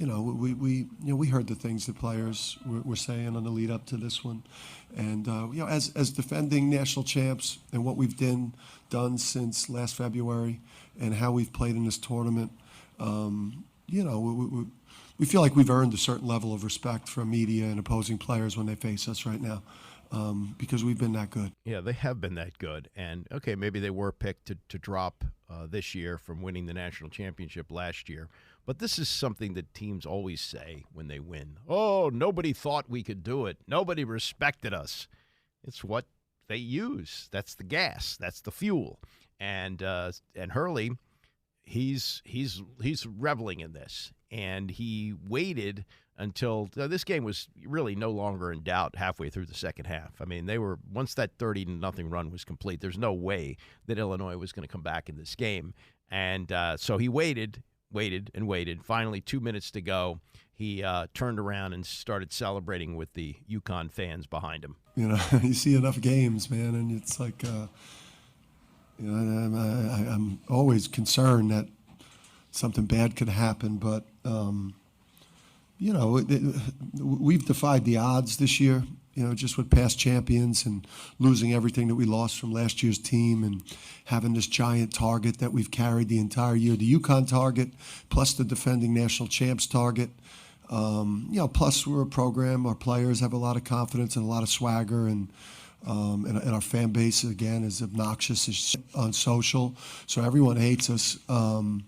we heard the things the players were saying on the lead up to this one, and as defending national champs and what we've done since last February and how we've played in this tournament, we feel like we've earned a certain level of respect from media and opposing players when they face us right now. because we've been that good. Yeah, they have been that good. And, okay, maybe they were picked to drop this year from winning the national championship last year. But this is something that teams always say when they win. Oh, nobody thought we could do it. Nobody respected us. It's what they use. That's the gas. That's the fuel. And Hurley, he's reveling in this. And he waited until this game was really no longer in doubt halfway through the second half. I mean, once that 30-0 run was complete, there's no way that Illinois was going to come back in this game. And so he waited. Finally, 2 minutes to go, he turned around and started celebrating with the UConn fans behind him. You know, you see enough games, man, and it's like, I'm always concerned that something bad could happen, but we've defied the odds this year. Just with past champions and losing everything that we lost from last year's team and having this giant target that we've carried the entire year, the UConn target, plus the defending national champs target. Plus we're a program, our players have a lot of confidence and a lot of swagger, and our fan base, again, is obnoxious as on social, so everyone hates us. And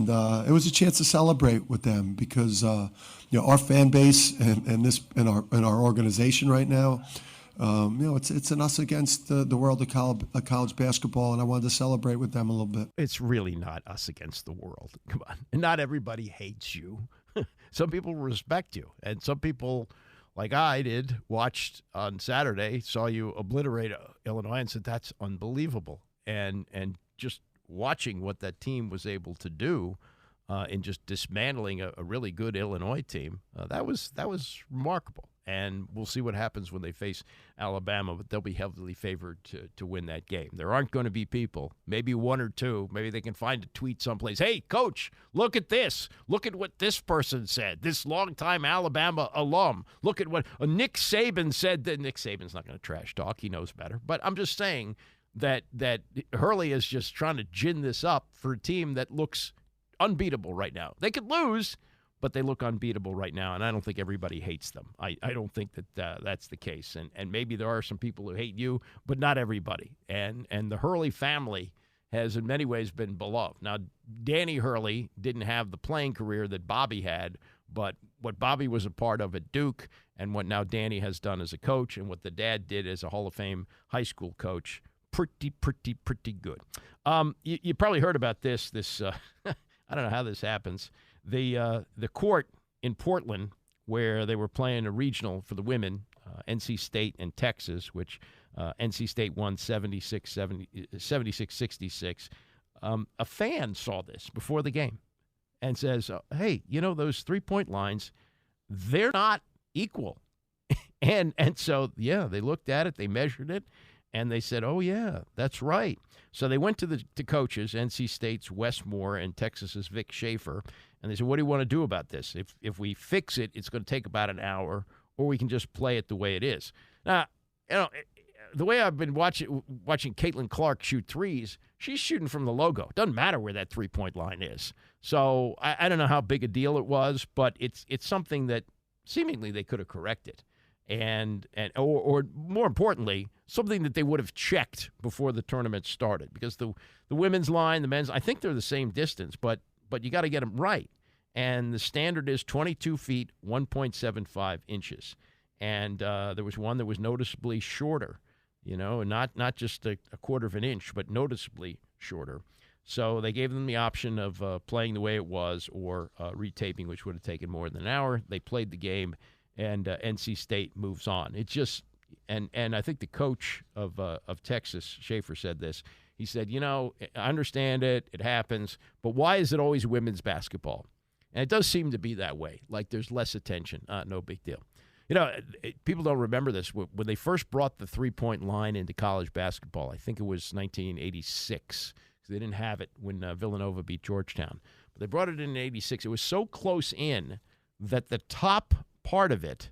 it was a chance to celebrate with them because our fan base and our organization right now, it's an us against the world of college basketball, and I wanted to celebrate with them a little bit. It's really not us against the world. Come on, and not everybody hates you. Some people respect you, and some people, like I did, watched on Saturday, saw you obliterate Illinois, and said that's unbelievable, and just watching what that team was able to do in just dismantling a really good Illinois team, that was remarkable. And we'll see what happens when they face Alabama, but they'll be heavily favored to win that game. There aren't going to be people, maybe one or two, maybe they can find a tweet someplace. Hey, coach, look at this. Look at what this person said, this longtime Alabama alum. Look at what Nick Saban said. That Nick Saban's not going to trash talk. He knows better. But I'm just saying that Hurley is just trying to gin this up for a team that looks unbeatable right now. They could lose, but they look unbeatable right now, and I don't think everybody hates them. I don't think that that's the case. And maybe there are some people who hate you, but not everybody. And the Hurley family has in many ways been beloved. Now, Danny Hurley didn't have the playing career that Bobby had, but what Bobby was a part of at Duke and what now Danny has done as a coach and what the dad did as a Hall of Fame high school coach, pretty good. You probably heard about this I don't know how this happens. The court in Portland where they were playing a regional for the women, NC State and Texas, which NC State won 76-66. A fan saw this before the game and says, hey, those three-point lines, they're not equal. and so, yeah, they looked at it, they measured it, and they said, oh, yeah, that's right. So they went to the coaches, NC State's Wes Moore and Texas's Vic Schaefer, and they said, what do you want to do about this? If we fix it, it's going to take about an hour, or we can just play it the way it is. Now, the way I've been watching Caitlin Clark shoot threes, she's shooting from the logo. It doesn't matter where that three-point line is. So I don't know how big a deal it was, but it's something that seemingly they could have corrected. Or more importantly, something that they would have checked before the tournament started, because the women's line, the men's, I think they're the same distance, but you got to get them right. And the standard is 22 feet, 1.75 inches. And there was one that was noticeably shorter, not just a quarter of an inch, but noticeably shorter. So they gave them the option of playing the way it was or retaping, which would have taken more than an hour. They played the game. And NC State moves on. It's just, and I think the coach of Texas, Schaefer, said this. He said, I understand it happens, but why is it always women's basketball? And it does seem to be that way. Like there's less attention. No big deal. People don't remember this. When they first brought the three-point line into college basketball, I think it was 1986. They didn't have it when Villanova beat Georgetown. But they brought it in 86. It was so close in that the top part of it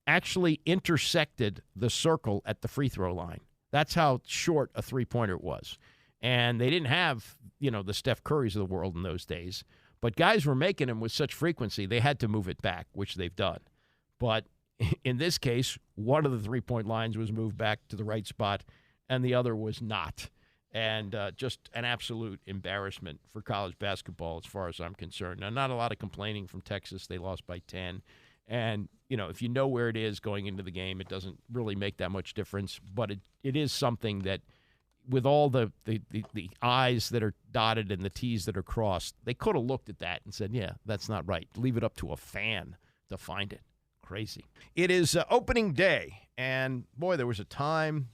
actually intersected the circle at the free throw line. That's how short a three-pointer it was. And they didn't have, the Steph Currys of the world in those days. But guys were making them with such frequency, they had to move it back, which they've done. But, in this case, one of the three-point lines was moved back to the right spot, and the other was not. And just an absolute embarrassment for college basketball as far as I'm concerned. Now, not a lot of complaining from Texas. They lost by 10. And, if you know where it is going into the game, it doesn't really make that much difference. But it is something that, with all the I's that are dotted and the T's that are crossed, they could have looked at that and said, yeah, that's not right. Leave it up to a fan to find it. Crazy. It is opening day. And, boy, there was a time...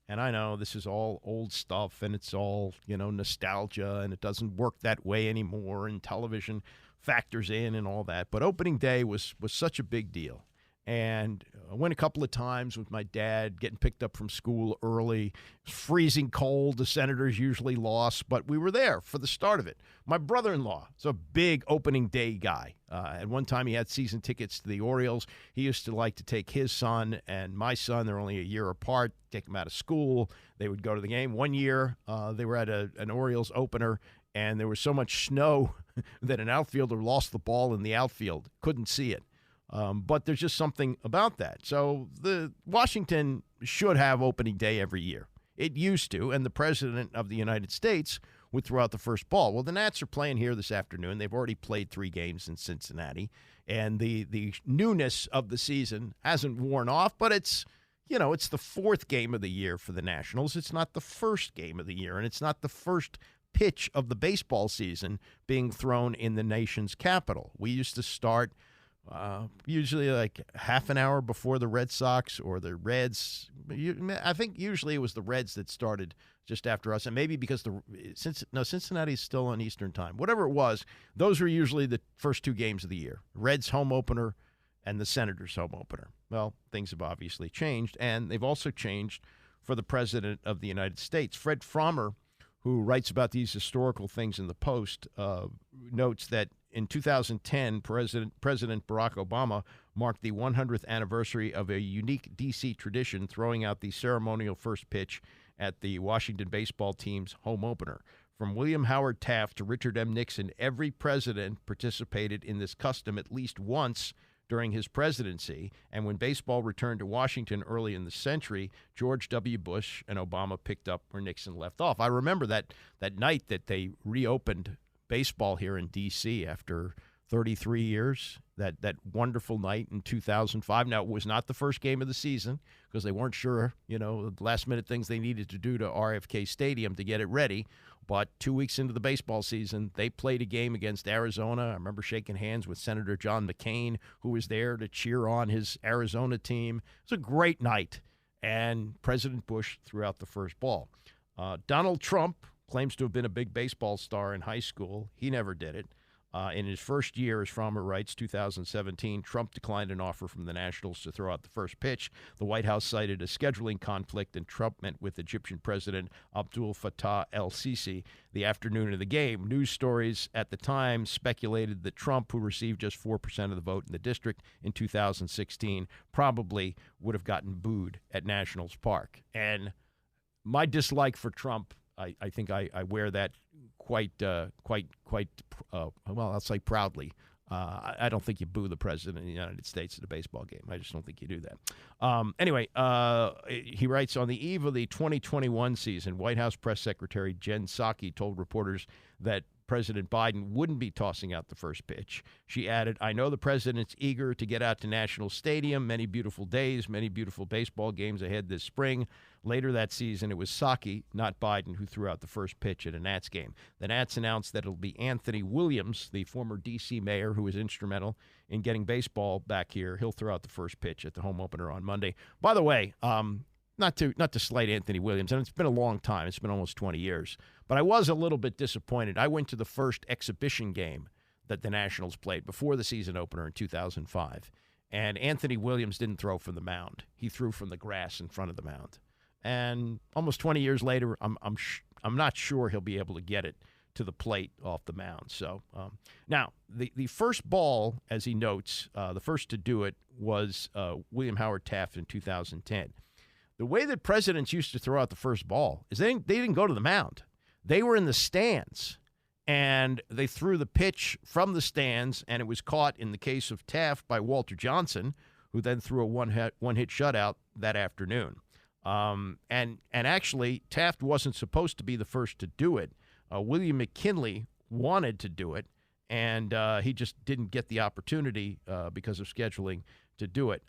And I know this is all old stuff, and it's all, nostalgia, and it doesn't work that way anymore, and television factors in and all that. But opening day was such a big deal. And I went a couple of times with my dad, getting picked up from school early. It was freezing cold. The Senators usually lost, but we were there for the start of it. My brother-in-law is a big opening day guy. At one time, he had season tickets to the Orioles. He used to like to take his son and my son, they're only a year apart, take them out of school. They would go to the game. One year, they were at an Orioles opener, and there was so much snow that an outfielder lost the ball in the outfield, couldn't see it. But there's just something about that. So the Washington should have opening day every year. It used to, and the President of the United States would throw out the first ball. Well, the Nats are playing here this afternoon. They've already played 3 games in Cincinnati, and the newness of the season hasn't worn off, but it's the 4th game of the year for the Nationals. It's not the first game of the year, and it's not the first pitch of the baseball season being thrown in the nation's capital. We used to start usually like half an hour before the Red Sox or the Reds. I think usually it was the Reds that started just after us, and maybe because Cincinnati is still on Eastern time. Whatever it was, those were usually the first 2 games of the year. Reds home opener and the Senators home opener. Well, things have obviously changed, and they've also changed for the President of the United States. Fred Frommer, who writes about these historical things in the Post, notes that in 2010, President Barack Obama marked the 100th anniversary of a unique D.C. tradition, throwing out the ceremonial first pitch at the Washington baseball team's home opener. From William Howard Taft to Richard M. Nixon, every president participated in this custom at least once during his presidency. And when baseball returned to Washington early in the century, George W. Bush and Obama picked up where Nixon left off. I remember that night that they reopened baseball here in D.C. after 33 years, that wonderful night in 2005. Now, it was not the first game of the season because they weren't sure, the last-minute things they needed to do to RFK Stadium to get it ready. But 2 weeks into the baseball season, they played a game against Arizona. I remember shaking hands with Senator John McCain, who was there to cheer on his Arizona team. It was a great night, and President Bush threw out the first ball. Donald Trump claims to have been a big baseball star in high school. He never did it. In his first year, as Frommer writes, 2017, Trump declined an offer from the Nationals to throw out the first pitch. The White House cited a scheduling conflict, and Trump met with Egyptian President Abdul Fattah el-Sisi the afternoon of the game. News stories at the time speculated that Trump, who received just 4% of the vote in the district in 2016, probably would have gotten booed at Nationals Park. And my dislike for Trump, I think I wear that quite well, I'll say proudly. I don't think you boo the president of the United States at a baseball game. I just don't think you do that. Anyway, he writes, on the eve of the 2021 season, White House Press Secretary Jen Psaki told reporters that President Biden wouldn't be tossing out the first pitch. She added, I know the president's eager to get out to National Stadium. Many beautiful days, many beautiful baseball games ahead this spring. Later that season, it was Psaki, not Biden, who threw out the first pitch at a Nats game. The Nats announced that it'll be Anthony Williams, the former D.C. mayor who was instrumental in getting baseball back here. He'll throw out the first pitch at the home opener on Monday. By the way, not to slight Anthony Williams, and it's been a long time. It's been almost 20 years. But I was a little bit disappointed. I went to the first exhibition game that the Nationals played before the season opener in 2005, and Anthony Williams didn't throw from the mound. He threw from the grass in front of the mound. And almost 20 years later, I'm not sure he'll be able to get it to the plate off the mound. So now the first ball, as he notes, the first to do it was William Howard Taft in 2010. The way that presidents used to throw out the first ball is they didn't go to the mound. They were in the stands, and they threw the pitch from the stands, and it was caught, in the case of Taft, by Walter Johnson, who then threw a one-hit shutout that afternoon. And actually, Taft wasn't supposed to be the first to do it. William McKinley wanted to do it, and he just didn't get the opportunity because of scheduling to do it.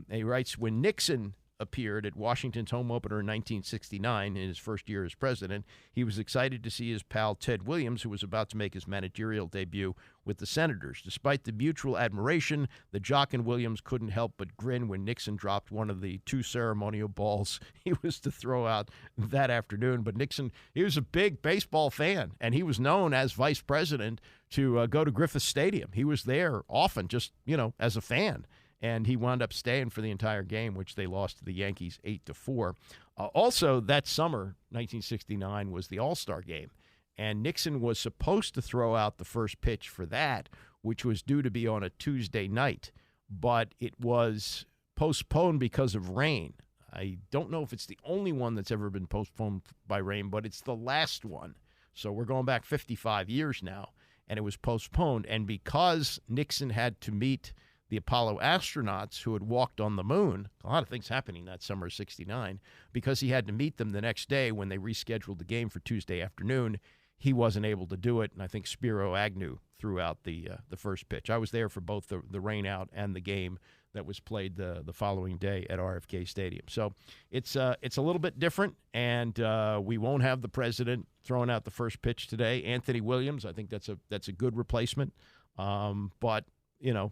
He writes, when Nixon appeared at Washington's home opener in 1969 in his first year as president, he was excited to see his pal Ted Williams, who was about to make his managerial debut with the Senators. Despite the mutual admiration, the jock and Williams couldn't help but grin when Nixon dropped one of the 2 ceremonial balls he was to throw out that afternoon. But Nixon, he was a big baseball fan, and he was known as vice president to go to Griffith Stadium. He was there often just, as a fan. And he wound up staying for the entire game, which they lost to the Yankees 8-4. Also, that summer, 1969, was the All-Star game. And Nixon was supposed to throw out the first pitch for that, which was due to be on a Tuesday night. But it was postponed because of rain. I don't know if it's the only one that's ever been postponed by rain, but it's the last one. So we're going back 55 years now, and it was postponed. And because Nixon had to meet the Apollo astronauts who had walked on the moon, a lot of things happening that summer of 69, because he had to meet them the next day when they rescheduled the game for Tuesday afternoon, he wasn't able to do it, and I think Spiro Agnew threw out the first pitch. I was there for both the rain out and the game that was played the following day at RFK Stadium. So it's a little bit different, and we won't have the president throwing out the first pitch today. Anthony Williams, I think that's a good replacement, but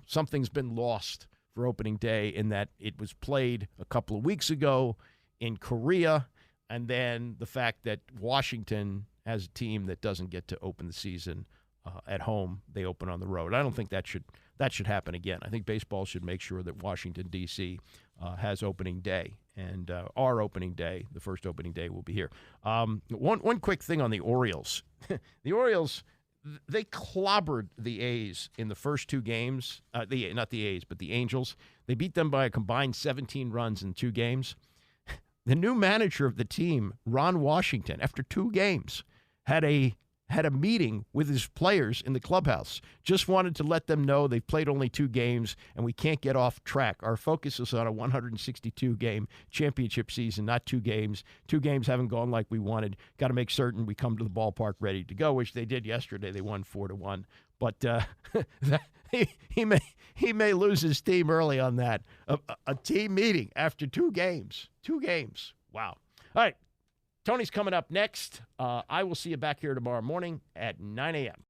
something's been lost for opening day in that it was played a couple of weeks ago in Korea, and then the fact that Washington has a team that doesn't get to open the season at home. They open on the road. I don't think that should happen again. I think baseball should make sure that Washington, D.C. Has opening day, and our opening day, the first opening day, will be here. One quick thing on the Orioles. The Orioles, they clobbered the A's in the first 2 games. Not the A's, but the Angels. They beat them by a combined 17 runs in 2 games. The new manager of the team, Ron Washington, after 2 games, had a meeting with his players in the clubhouse. Just wanted to let them know they've played only 2 games and we can't get off track. Our focus is on a 162-game championship season, not 2 games. 2 games haven't gone like we wanted. Got to make certain we come to the ballpark ready to go, which they did yesterday. They won 4-1. But he may lose his team early on that. A team meeting after 2 games. 2 games. Wow. All right. Tony's coming up next. I will see you back here tomorrow morning at 9 a.m.